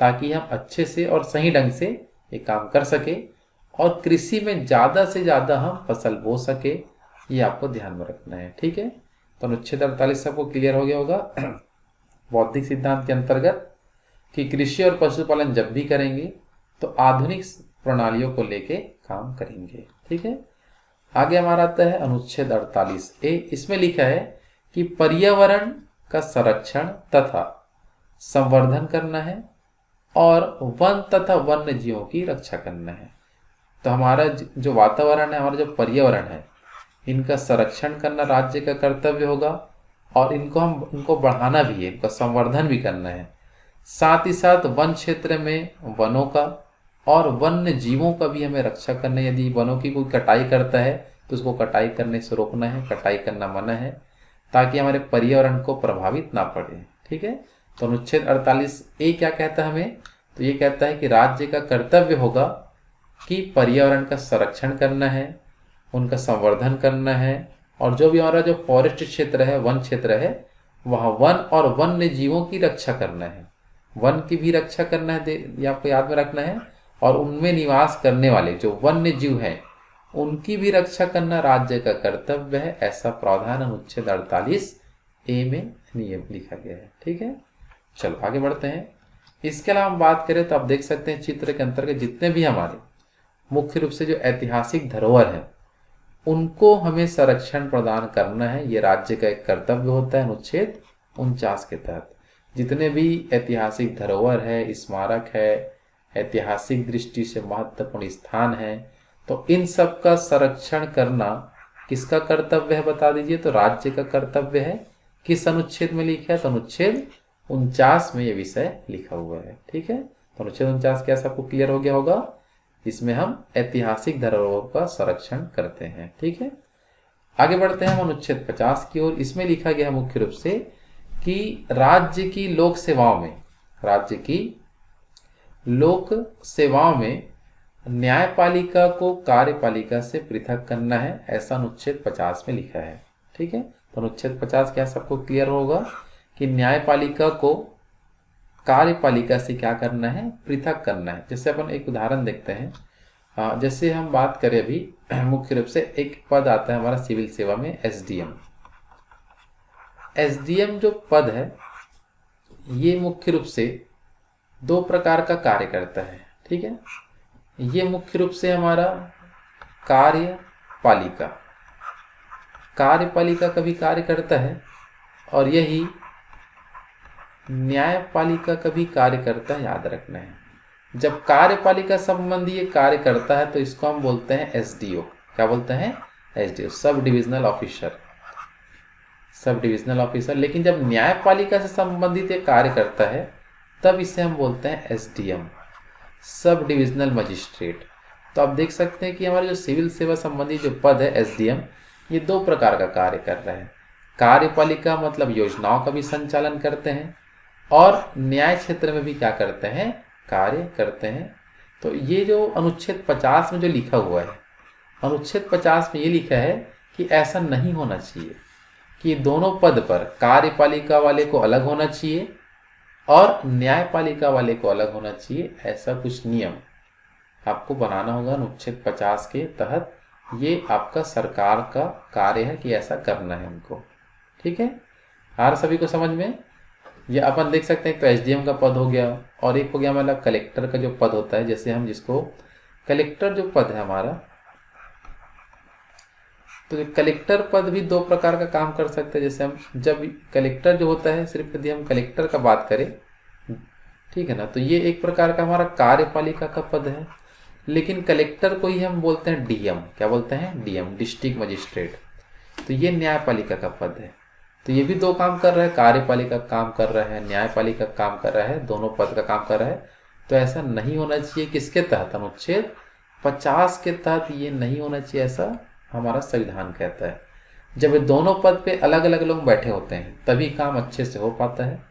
ताकि हम अच्छे से और सही ढंग से ये काम कर सके और कृषि में ज्यादा से ज्यादा हम फसल बो सके। ये आपको ध्यान में रखना है, ठीक है। तो अनुच्छेद 48 सबको क्लियर हो गया होगा बौद्धिक सिद्धांत के अंतर्गत कि कृषि और पशुपालन जब भी करेंगे तो आधुनिक प्रणालियों को लेके काम करेंगे, ठीक है। आगे हमारा आता है अनुच्छेद 48A। इसमें लिखा है कि पर्यावरण का संरक्षण तथा संवर्धन करना है और वन तथा वन्य जीवों की रक्षा करना है। तो हमारा जो वातावरण है, हमारा जो पर्यावरण है, इनका संरक्षण करना राज्य का कर्तव्य होगा और इनको बढ़ाना भी है, इनका संवर्धन भी करना है। साथ ही साथ वन क्षेत्र में वनों का और वन्य जीवों का भी हमें रक्षा करना है। यदि वनों की कोई कटाई करता है तो उसको कटाई करने से रोकना है, कटाई करना मना है, ताकि हमारे पर्यावरण को प्रभावित ना पड़े, ठीक है। तो अनुच्छेद 48A क्या कहता है हमें, तो ये कहता है कि राज्य का कर्तव्य होगा कि पर्यावरण का संरक्षण करना है, उनका संवर्धन करना है और जो भी हमारा जो फॉरेस्ट क्षेत्र है, वन क्षेत्र है, वहाँ वन और वन्य जीवों की रक्षा करना है। वन की भी रक्षा करना है, ये आपको याद में रखना है। और उनमें निवास करने वाले जो वन्य जीव हैं उनकी भी रक्षा करना राज्य का कर्तव्य है। ऐसा प्रावधान अनुच्छेद 48A में नियम लिखा गया है, ठीक है। चलो आगे बढ़ते हैं। इसके अलावा हम बात करें तो आप देख सकते हैं चित्र के अंतर्गत जितने भी हमारे मुख्य रूप से जो ऐतिहासिक धरोहर है उनको हमें संरक्षण प्रदान करना है। ये राज्य का एक कर्तव्य होता है अनुच्छेद 49 के तहत। जितने भी ऐतिहासिक धरोहर है, स्मारक है, ऐतिहासिक दृष्टि से महत्वपूर्ण स्थान है, तो इन सब का संरक्षण करना किसका कर्तव्य है बता दीजिए, तो राज्य का कर्तव्य है। किस अनुच्छेद में लिखा है, तो अनुच्छेद 49 में ये विषय लिखा हुआ है, ठीक है। तो अनुच्छेद 49 क्या सबको क्लियर हो गया होगा, इसमें हम ऐतिहासिक धरोहरों का संरक्षण करते हैं, ठीक है। आगे बढ़ते हैं हम अनुच्छेद 50 की ओर। इसमें लिखा गया है मुख्य रूप से कि राज्य की लोक सेवाओं में न्यायपालिका को कार्यपालिका से पृथक करना है। ऐसा अनुच्छेद 50 में लिखा है, ठीक है। तो अनुच्छेद 50 क्या सबको क्लियर होगा कि न्यायपालिका को कार्यपालिका से क्या करना है, पृथक करना है। जैसे अपन एक उदाहरण देखते हैं, जैसे हम बात करें अभी मुख्य रूप से एक पद आता है हमारा सिविल सेवा में, एसडीएम। एसडीएम जो पद है ये मुख्य रूप से 2 प्रकार का कार्य करता है, ठीक है। ये मुख्य रूप से हमारा कार्यपालिका का भी कार्य करता है और यही न्यायपालिका का भी कार्य करता है, याद रखना है। जब कार्यपालिका संबंधी ये कार्य करता है तो इसको हम बोलते हैं एसडीओ। क्या बोलते हैं, एसडीओ, सब डिविजनल ऑफिसर। लेकिन जब न्यायपालिका से संबंधित ये कार्य करता है तब इसे हम बोलते हैं एसडीएम, सब डिविजनल मजिस्ट्रेट। तो आप देख सकते हैं कि हमारे जो सिविल सेवा संबंधी जो पद है एसडीएम, ये 2 प्रकार का कार्य कर रहे हैं। कार्यपालिका मतलब योजनाओं का भी संचालन करते हैं और न्याय क्षेत्र में भी क्या करते हैं, कार्य करते हैं। तो ये जो अनुच्छेद 50 में जो लिखा हुआ है, अनुच्छेद 50 में ये लिखा है कि ऐसा नहीं होना चाहिए कि दोनों पद पर कार्यपालिका वाले को अलग होना चाहिए और न्यायपालिका वाले को अलग होना चाहिए। ऐसा कुछ नियम आपको बनाना होगा अनुच्छेद 50 के तहत। ये आपका सरकार का कार्य है कि ऐसा करना है उनको, ठीक है। आर सभी को समझ में। ये अपन देख सकते हैं, तो एसडीएम का पद हो गया और एक हो गया मतलब कलेक्टर का जो पद होता है। जैसे हम जिसको कलेक्टर जो पद है हमारा, तो कलेक्टर पद भी 2 प्रकार का काम कर सकते हैं। जैसे हम जब कलेक्टर जो होता है, सिर्फ यदि हम कलेक्टर का बात करें, ठीक है ना, तो ये एक प्रकार का हमारा कार्यपालिका का पद है। लेकिन कलेक्टर को ही हम बोलते हैं डीएम। क्या बोलते हैं, डीएम, डिस्ट्रिक्ट मजिस्ट्रेट। तो ये न्यायपालिका का पद है। तो ये भी 2 काम कर रहा है, कार्यपालिका काम कर रहा है, न्यायपालिका काम कर रहा है, दोनों पद का काम कर रहा है। तो ऐसा नहीं होना चाहिए। किसके तहत, अनुच्छेद 50 के तहत ये नहीं होना चाहिए, ऐसा हमारा संविधान कहता है। जब ये दोनों पद पे अलग अलग लोग बैठे होते हैं तभी काम अच्छे से हो पाता है।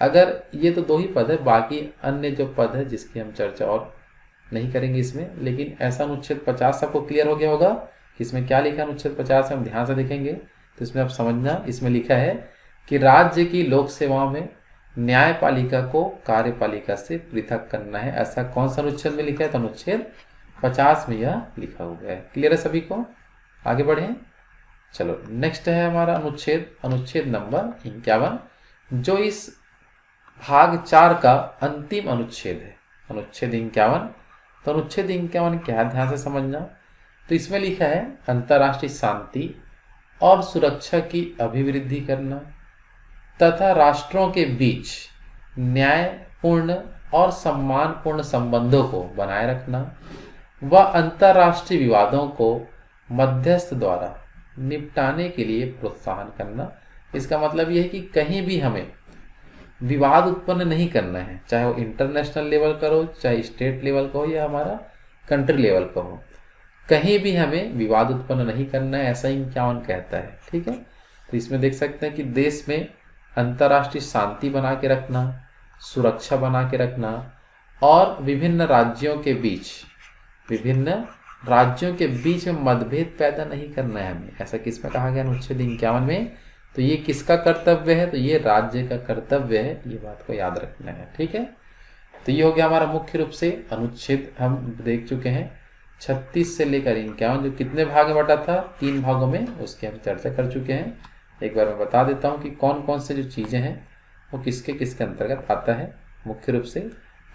अगर ये तो 2 ही पद है, बाकी अन्य जो पद है जिसकी हम चर्चा और नहीं करेंगे इसमें, लेकिन ऐसा अनुच्छेद 50 सबको क्लियर हो गया होगा कि इसमें क्या लिखा है। अनुच्छेद 50 हम ध्यान से देखेंगे तो इसमें आप समझना, इसमें लिखा है कि राज्य की लोक सेवाओं में न्यायपालिका को कार्यपालिका से पृथक करना है। ऐसा कौन सा अनुच्छेद में लिखा है? तो अनुच्छेद 50 में यह लिखा हुआ है। क्लियर है सभी को? आगे बढ़े। चलो नेक्स्ट है हमारा अनुच्छेद नंबर 51, जो इस भाग 4 का अंतिम अनुच्छेद है। अनुच्छेद 51। तो अनुच्छेद 51 क्या है, ध्यान से समझना। तो इसमें लिखा है अंतर्राष्ट्रीय शांति और सुरक्षा की अभिवृद्धि करना तथा राष्ट्रों के बीच न्यायपूर्ण और सम्मानपूर्ण संबंधों को बनाए रखना व अंतर्राष्ट्रीय विवादों को मध्यस्थ द्वारा निपटाने के लिए प्रोत्साहन करना। इसका मतलब यह है कि कहीं भी हमें विवाद उत्पन्न नहीं करना है, चाहे वो इंटरनेशनल लेवल का हो, चाहे स्टेट लेवल का हो या हमारा कंट्री लेवल का हो, कहीं भी हमें विवाद उत्पन्न नहीं करना है, ऐसा 51 कहता है। ठीक है, तो इसमें देख सकते हैं कि देश में अंतर्राष्ट्रीय शांति बना के रखना, सुरक्षा बना के रखना और विभिन्न राज्यों के बीच में मतभेद पैदा नहीं करना है हमें, ऐसा किसमें कहा गया? अनुच्छेद 51 में। तो ये किसका कर्तव्य है? तो ये राज्य का कर्तव्य है, ये बात को याद रखना है। ठीक है, तो ये हो गया हमारा मुख्य रूप से अनुच्छेद हम देख चुके हैं। 36 से लेकर 51 जो कितने भाग में बटा था? 3 भागों में, उसकी हम चर्चा कर चुके हैं। एक बार मैं बता देता हूँ कि कौन कौन से जो चीज़ें हैं वो किसके किसके अंतर्गत आता है मुख्य रूप से।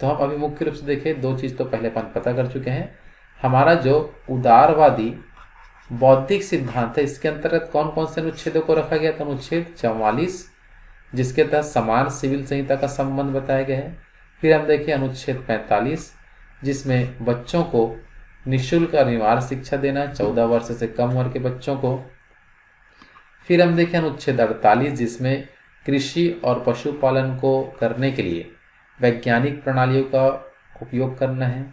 तो हम अभी मुख्य रूप से देखें, 2 चीज़ तो पहले अपन पता कर चुके हैं। हमारा जो उदारवादी बौद्धिक सिद्धांत है इसके अंतर्गत कौन कौन से अनुच्छेदों को रखा गया? तो अनुच्छेद 44 जिसके तहत समान सिविल संहिता का संबंध बताया गया है। फिर हम देखें अनुच्छेद 45 जिसमें बच्चों को निःशुल्क अनिवार्य शिक्षा देना, 14 वर्ष से कम उम्र के बच्चों को। फिर हम देखें अनुच्छेद 48 जिसमें कृषि और पशुपालन को करने के लिए वैज्ञानिक प्रणालियों का उपयोग करना है।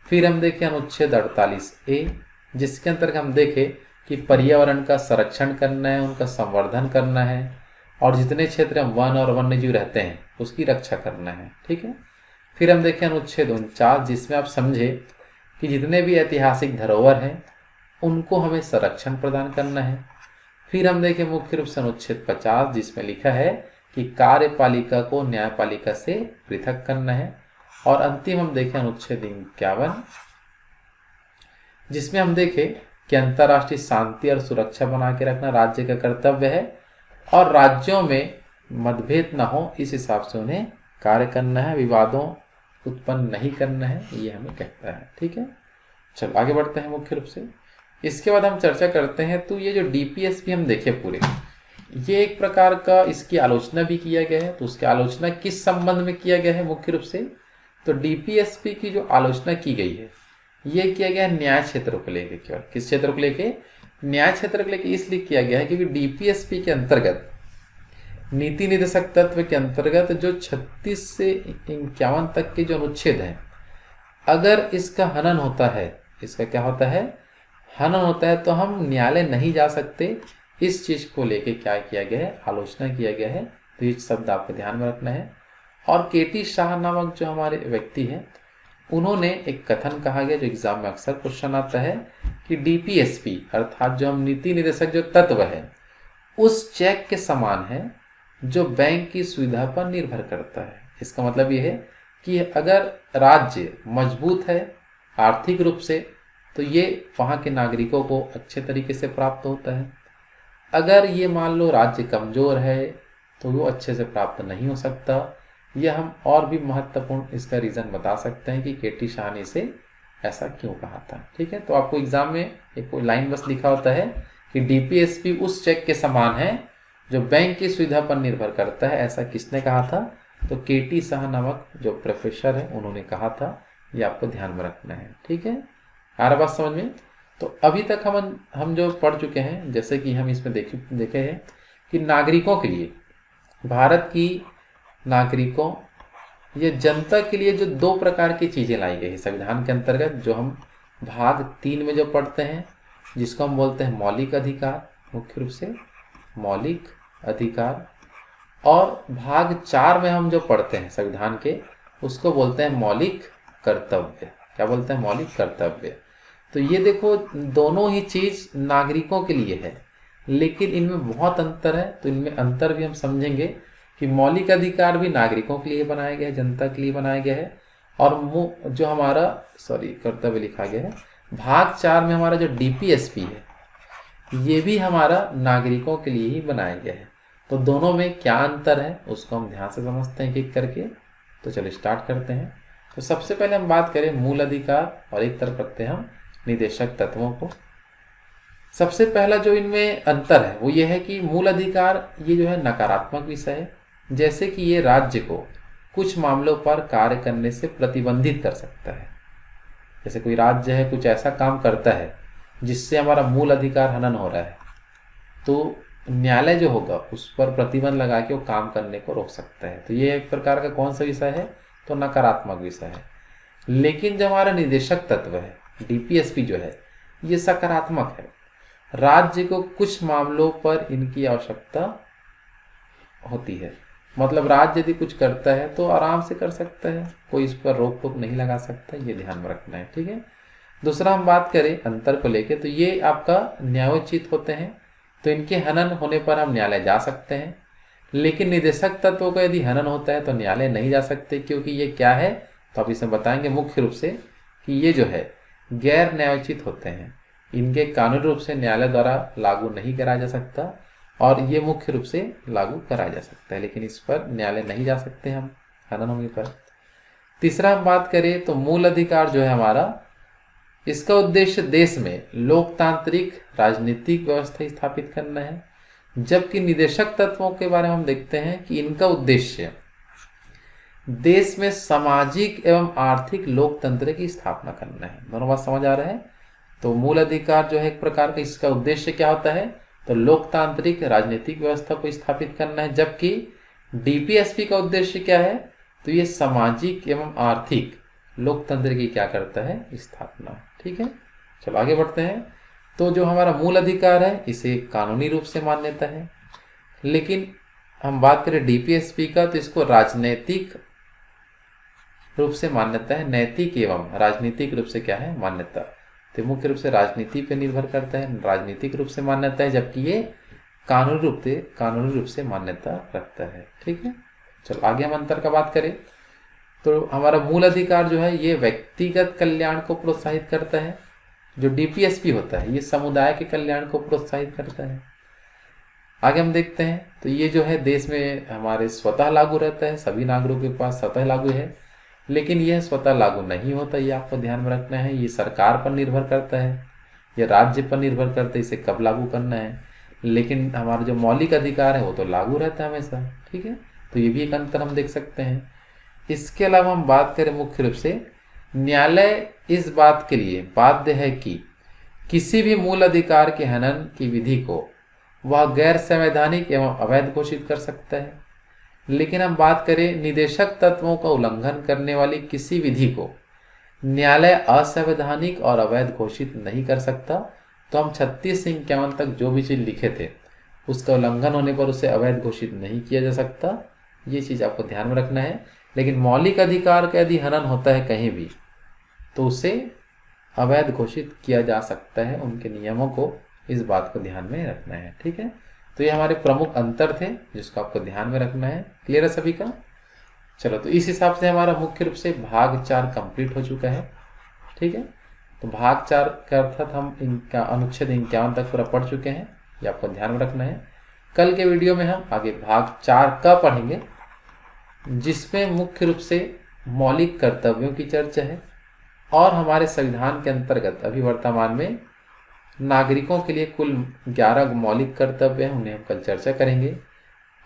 फिर हम देखें अनुच्छेद 48A जिसके अंतर्गत हम देखें कि पर्यावरण का संरक्षण करना है, उनका संवर्धन करना है और जितने क्षेत्र में वन और वन्यजीव रहते हैं उसकी रक्षा करना है। ठीक है, फिर हम देखें अनुच्छेद 49 जिसमें आप समझे कि जितने भी ऐतिहासिक धरोहर हैं उनको हमें संरक्षण प्रदान करना है। फिर हम देखें मुख्य रूप से अनुच्छेद 50 जिसमें लिखा है कि कार्यपालिका को न्यायपालिका से पृथक करना है। और अंतिम हम देखें अनुच्छेद 51 जिसमें हम देखें कि अंतर्राष्ट्रीय शांति और सुरक्षा बना के रखना राज्य का कर्तव्य है और राज्यों में मतभेद न हो इस हिसाब से उन्हें कार्य करना है, विवादों उत्पन्न नहीं करना है, ये हमें कहता है। ठीक है, चलो आगे बढ़ते हैं मुख्य रूप से। इसके बाद हम चर्चा करते हैं। तो ये जो डीपीएसपी हम देखें पूरे, ये एक प्रकार का इसकी आलोचना भी किया गया है। तो उसकी आलोचना किस संबंध में किया गया है मुख्य रूप से? तो डीपीएसपी की जो आलोचना की गई है ये किया गया है न्याय क्षेत्र को लेकर। केवल किस क्षेत्र को लेके? न्याय क्षेत्र को लेकर इसलिए किया गया है क्योंकि डीपीएसपी के अंतर्गत नीति निर्देशक तत्व के अंतर्गत जो 36 से 51 तक के जो अनुच्छेद हैं, अगर इसका हनन होता है, इसका क्या होता है? हनन होता है, तो हम न्यायालय नहीं जा सकते। इस चीज को लेके क्या किया गया है? आलोचना किया गया है। तो ये शब्द आपको ध्यान में रखना है। और केटी शाह नामक जो हमारे व्यक्ति हैं उन्होंने एक कथन कहा गया जो एग्जाम में अक्सर क्वेश्चन आता है कि डीपीएसपी अर्थात जो हम नीति निर्देशक जो तत्व है उस चेक के समान है जो बैंक की सुविधा पर निर्भर करता है। इसका मतलब ये है कि अगर राज्य मजबूत है आर्थिक रूप से तो ये वहाँ के नागरिकों को अच्छे तरीके से प्राप्त होता है। अगर ये मान लो राज्य कमजोर है तो वो अच्छे से प्राप्त नहीं हो सकता। यह हम और भी महत्वपूर्ण इसका रीज़न बता सकते हैं कि केटी शाह ने इसे ऐसा क्यों कहा था। ठीक है, तो आपको एग्जाम में एक लाइन बस लिखा होता है कि डीपीएसपी उस चेक के समान है जो बैंक की सुविधा पर निर्भर करता है। ऐसा किसने कहा था? तो केटी शाह नामक जो प्रोफेसर है उन्होंने कहा था। ये आपको ध्यान में रखना है। ठीक है, आ रहा बात समझ में? तो अभी तक हम जो पढ़ चुके हैं, जैसे कि हम इसमें देखे हैं कि नागरिकों के लिए, भारत की नागरिकों या जनता के लिए जो 2 प्रकार की चीज़ें लाई गई है संविधान के अंतर्गत, जो हम भाग 3 में जो पढ़ते हैं जिसको हम बोलते हैं मौलिक अधिकार, मुख्य रूप से मौलिक अधिकार, और भाग 4 में हम जो पढ़ते हैं संविधान के उसको बोलते हैं मौलिक कर्तव्य। क्या बोलते हैं? मौलिक कर्तव्य। तो ये देखो दोनों ही चीज नागरिकों के लिए है, लेकिन इनमें बहुत अंतर है। तो इनमें अंतर भी हम समझेंगे कि मौलिक अधिकार भी नागरिकों के लिए बनाया गया है, जनता के लिए बनाया गया है, और जो हमारा कर्तव्य लिखा गया है भाग 4 में हमारा जो डीपीएसपी है ये भी हमारा नागरिकों के लिए ही बनाया गया है। तो दोनों में क्या अंतर है उसको हम ध्यान से समझते हैं एक एक करके। तो चलो स्टार्ट करते हैं। तो सबसे पहले हम बात करें मूल अधिकार और एक तरफ रखते हैं हम निदेशक तत्वों को। सबसे पहला जो इनमें अंतर है वो ये है कि मूल अधिकार ये जो है नकारात्मक विषय है, जैसे कि ये राज्य को कुछ मामलों पर कार्य करने से प्रतिबंधित कर सकता है। जैसे कोई राज्य है कुछ ऐसा काम करता है जिससे हमारा मूल अधिकार हनन हो रहा है, तो न्यायालय जो होगा उस पर प्रतिबंध लगा के वो काम करने को रोक सकता है। तो ये एक प्रकार का कौन सा विषय है? तो नकारात्मक विषय है। लेकिन जो हमारा निदेशक तत्व है डीपीएसपी जो है ये सकारात्मक है। राज्य को कुछ मामलों पर इनकी आवश्यकता होती है, मतलब राज्य यदि कुछ करता है तो आराम से कर सकता है, कोई इस पर रोक टोक नहीं लगा सकता, ये ध्यान में रखना है। ठीक है। दूसरा हम बात करें अंतर को लेके, तो ये आपका न्यायोचित होते हैं, तो इनके हनन होने पर हम न्यायालय जा सकते हैं। लेकिन निदेशक तत्वों का यदि हनन होता है तो न्यायालय नहीं जा सकते, क्योंकि ये क्या है तो आप इसे बताएंगे मुख्य रूप से कि ये जो है गैर न्यायोचित होते हैं, इनके कानूनी रूप से न्यायालय द्वारा लागू नहीं कराया जा सकता, और ये मुख्य रूप से लागू कराया जा सकता है, लेकिन इस पर न्यायालय नहीं जा सकते हम हनन होने पर। तीसरा हम बात करें तो मूल अधिकार जो है हमारा, इसका उद्देश्य देश में लोकतांत्रिक राजनीतिक व्यवस्था स्थापित करना है, जबकि निदेशक तत्वों के बारे में हम देखते हैं कि इनका उद्देश्य देश में सामाजिक एवं आर्थिक लोकतंत्र की स्थापना करना है। दोनों बात समझ आ रहा है? तो मूल अधिकार जो है एक प्रकार का, इसका उद्देश्य क्या होता है तो लोकतांत्रिक राजनीतिक व्यवस्था को स्थापित करना है, जबकि डीपीएसपी का उद्देश्य क्या है तो ये सामाजिक एवं आर्थिक लोकतंत्र की क्या करता है? स्थापना। ठीक है, चलो आगे बढ़ते हैं। तो जो हमारा मूल अधिकार है इसे कानूनी रूप से मान्यता है, लेकिन हम बात करें डीपीएसपी का तो इसको राजनीतिक रूप से मान्यता है। नैतिक एवं राजनीतिक रूप से क्या है? मान्यता। तो मुख्य रूप से राजनीति पे निर्भर करता है, राजनीतिक रूप से मान्यता है, जबकि ये कानूनी रूप से मान्यता रखता है। ठीक है, चलो आगे हम अंतर का बात करें तो हमारा मूल अधिकार जो है ये व्यक्तिगत कल्याण को प्रोत्साहित करता है, जो डीपीएसपी होता है ये समुदाय के कल्याण को प्रोत्साहित करता है। आगे हम देखते हैं तो ये जो है देश में हमारे स्वतः लागू रहता है, सभी नागरिकों के पास स्वतः लागू है, लेकिन यह स्वतः लागू नहीं होता, ये आपको ध्यान में रखना है। ये सरकार पर निर्भर करता है, ये राज्य पर निर्भर करता है इसे कब लागू करना है, लेकिन हमारा जो मौलिक अधिकार है वो तो लागू रहता है हमेशा। ठीक है, तो ये भी एक अंतर हम देख सकते हैं। इसके अलावा हम बात करें मुख्य रूप से न्यायालय इस बात के लिए बाध्य है कि किसी भी मूल अधिकार के हनन की विधि को वह गैर संवैधानिक एवं अवैध घोषित कर सकता है। लेकिन हम बात करें निदेशक तत्वों का उल्लंघन करने वाली किसी विधि को न्यायालय असंवैधानिक और अवैध घोषित नहीं कर सकता। तो हम 36 से 51 तक जो भी चीज़ लिखे थे उसका उल्लंघन होने पर उसे अवैध घोषित नहीं किया जा सकता, ये चीज़ आपको ध्यान में रखना है। लेकिन मौलिक अधिकार का यदि हनन होता है कहीं भी तो उसे अवैध घोषित किया जा सकता है, उनके नियमों को इस बात को ध्यान में रखना है। ठीक है, तो ये हमारे प्रमुख अंतर थे जिसको आपको ध्यान में रखना है। क्लियर है सभी का? चलो, तो इस हिसाब से हमारा मुख्य रूप से भाग 4 कंप्लीट हो चुका है। ठीक है, तो भाग 4 का अर्थात हम इनका अनुच्छेद 51 तक पूरा पढ़ चुके हैं, ये आपको ध्यान में रखना है। कल के वीडियो में हम आगे भाग 4 का पढ़ेंगे, जिसमें मुख्य रूप से मौलिक कर्तव्यों की चर्चा है, और हमारे संविधान के अंतर्गत अभी वर्तमान में नागरिकों के लिए कुल 11 मौलिक कर्तव्य हैं, उन्हें हम कल चर्चा करेंगे।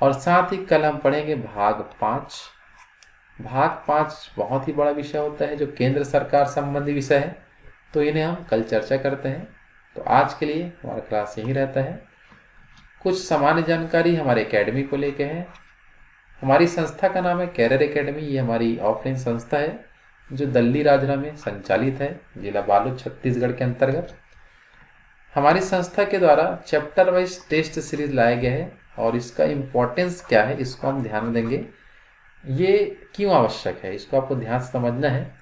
और साथ ही कल हम पढ़ेंगे भाग 5। भाग 5 बहुत ही बड़ा विषय होता है जो केंद्र सरकार संबंधी विषय है, तो इन्हें हम कल चर्चा करते हैं। तो आज के लिए हमारा क्लास यही रहता है। कुछ सामान्य जानकारी हमारे एकेडमी को लेके है। हमारी संस्था का नाम है कैरियर एकेडमी, ये हमारी ऑफलाइन संस्था है। जो दल्ली राजरा में संचालित है, जिला बालोद छत्तीसगढ़ के अंतर्गत। हमारी संस्था के द्वारा चैप्टर वाइज टेस्ट सीरीज लाया गया है और इसका इम्पोर्टेंस क्या है इसको हम ध्यान में देंगे। ये क्यों आवश्यक है इसको आपको ध्यान से समझना है।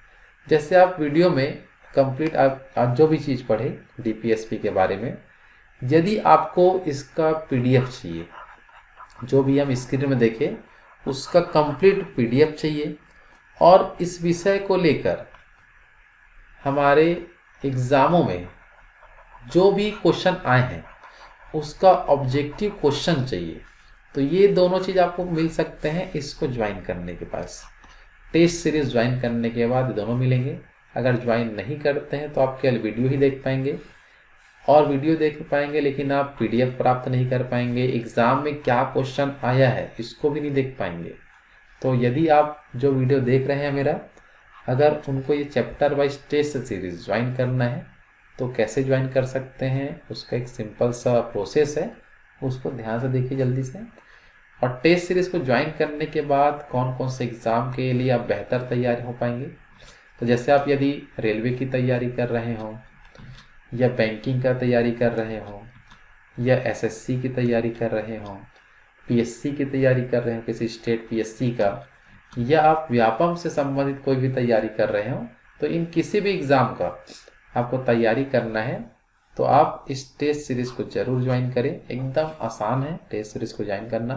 जैसे आप वीडियो में कंप्लीट आप जो भी चीज़ पढ़े DPSP के बारे में, यदि आपको इसका PDF चाहिए, जो भी हम स्क्रीन में देखें उसका कंप्लीट PDF चाहिए, और इस विषय को लेकर हमारे एग्ज़ामों में जो भी क्वेश्चन आए हैं उसका ऑब्जेक्टिव क्वेश्चन चाहिए, तो ये दोनों चीज़ आपको मिल सकते हैं इसको ज्वाइन करने के पास। टेस्ट सीरीज ज्वाइन करने के बाद दोनों मिलेंगे। अगर ज्वाइन नहीं करते हैं तो आप केवल वीडियो ही देख पाएंगे, और वीडियो देख पाएंगे लेकिन आप PDF प्राप्त नहीं कर पाएंगे। एग्ज़ाम में क्या क्वेश्चन आया है इसको भी नहीं देख पाएंगे। तो यदि आप जो वीडियो देख रहे हैं मेरा, अगर उनको ये chapter wise test series join करना है तो कैसे ज्वाइन कर सकते हैं, उसका एक सिंपल सा प्रोसेस है, उसको ध्यान से देखिए जल्दी से। और टेस्ट सीरीज को ज्वाइन करने के बाद कौन कौन से एग्ज़ाम के लिए आप बेहतर तैयार हो पाएंगे। तो जैसे आप यदि रेलवे की तैयारी कर रहे हो, या बैंकिंग का तैयारी कर रहे हो, या SSC की तैयारी कर रहे हो, PSC की तैयारी कर रहे हो किसी स्टेट PSC का, या आप व्यापम से संबंधित कोई भी तैयारी कर रहे हो, तो इन किसी भी एग्ज़ाम का आपको तैयारी करना है तो आप इस टेस्ट सीरीज को जरूर ज्वाइन करें। एकदम आसान है टेस्ट सीरीज को ज्वाइन करना।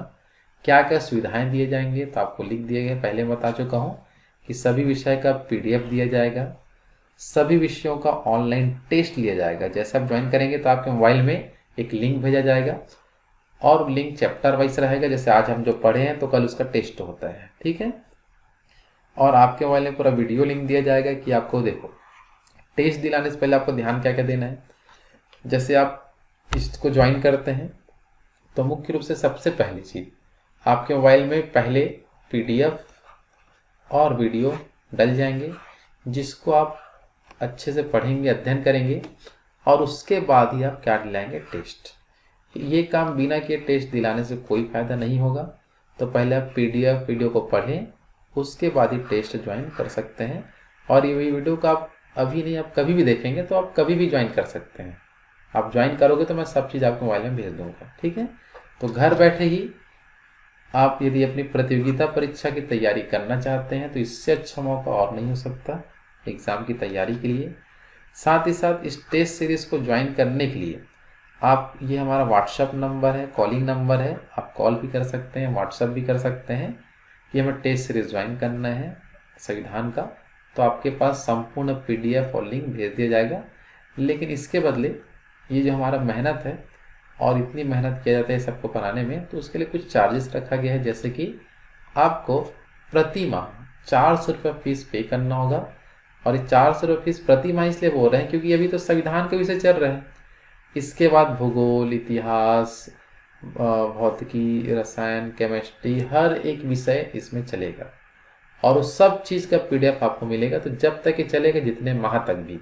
क्या क्या सुविधाएं दिए जाएंगे तो आपको लिख दिए गए, पहले बता चुका हूँ कि सभी विषय का PDF दिया जाएगा, सभी विषयों का ऑनलाइन टेस्ट लिया जाएगा। जैसे आप ज्वाइन करेंगे तो आपके मोबाइल में एक लिंक भेजा जाएगा, और लिंक चैप्टर वाइज रहेगा। जैसे आज हम जो पढ़े हैं तो कल उसका टेस्ट होता है, ठीक है। और आपके मोबाइल में पूरा वीडियो लिंक दिया जाएगा कि आपको देखो टेस्ट दिलाने से पहले आपको ध्यान क्या क्या देना है। जैसे आप इसको ज्वाइन करते हैं तो मुख्य रूप से सबसे पहली चीज़, आपके मोबाइल में पहले PDF और वीडियो डल जाएंगे, जिसको आप अच्छे से पढ़ेंगे, अध्ययन करेंगे, और उसके बाद ही आप क्या दिलाएंगे, टेस्ट। ये काम बिना किए टेस्ट दिलाने से कोई फ़ायदा नहीं होगा। तो पहले आप PDF वीडियो को पढ़ें, उसके बाद ही टेस्ट ज्वाइन कर सकते हैं। और ये वीडियो का आप अभी नहीं, आप कभी भी देखेंगे तो आप कभी भी ज्वाइन कर सकते हैं। आप ज्वाइन करोगे तो मैं सब चीज़ आपके मोबाइल में भेज दूंगा, ठीक है। तो घर बैठे ही आप यदि अपनी प्रतियोगिता परीक्षा की तैयारी करना चाहते हैं तो इससे अच्छा मौका और नहीं हो सकता एग्ज़ाम की तैयारी के लिए। साथ ही साथ इस टेस्ट सीरीज़ को ज्वाइन करने के लिए आप, ये हमारा व्हाट्सएप नंबर है, कॉलिंग नंबर है, आप कॉल भी कर सकते हैं, व्हाट्सएप भी कर सकते हैं कि हमें टेस्ट सीरीज़ ज्वाइन करना है संविधान का, तो आपके पास संपूर्ण PDF और लिंक भेज दिया जाएगा। लेकिन इसके बदले ये जो हमारा मेहनत है, और इतनी मेहनत किया जाता है सबको बनाने में, तो उसके लिए कुछ चार्जेस रखा गया है। जैसे कि आपको प्रति माह 400 रुपये फीस पे करना होगा। और ये 400 रुपये फीस प्रति माह इसलिए बोल रहे हैं क्योंकि अभी तो संविधान के विषय चल रहे हैं। इसके बाद भूगोल, इतिहास, भौतिकी, रसायन, केमिस्ट्री, हर एक विषय इसमें चलेगा, और उस सब चीज़ का PDF आपको मिलेगा। तो जब तक ये चलेगा, जितने माह तक भी,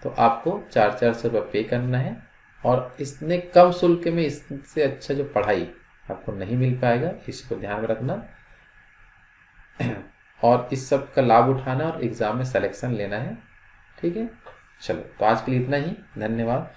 तो आपको 400 रुपये पे करना है। और इतने कम शुल्क में इससे अच्छा जो पढ़ाई आपको नहीं मिल पाएगा, इसको ध्यान में रखना और इस सब का लाभ उठाना और एग्ज़ाम में सिलेक्शन लेना है, ठीक है। चलो, तो आज के लिए इतना ही, धन्यवाद।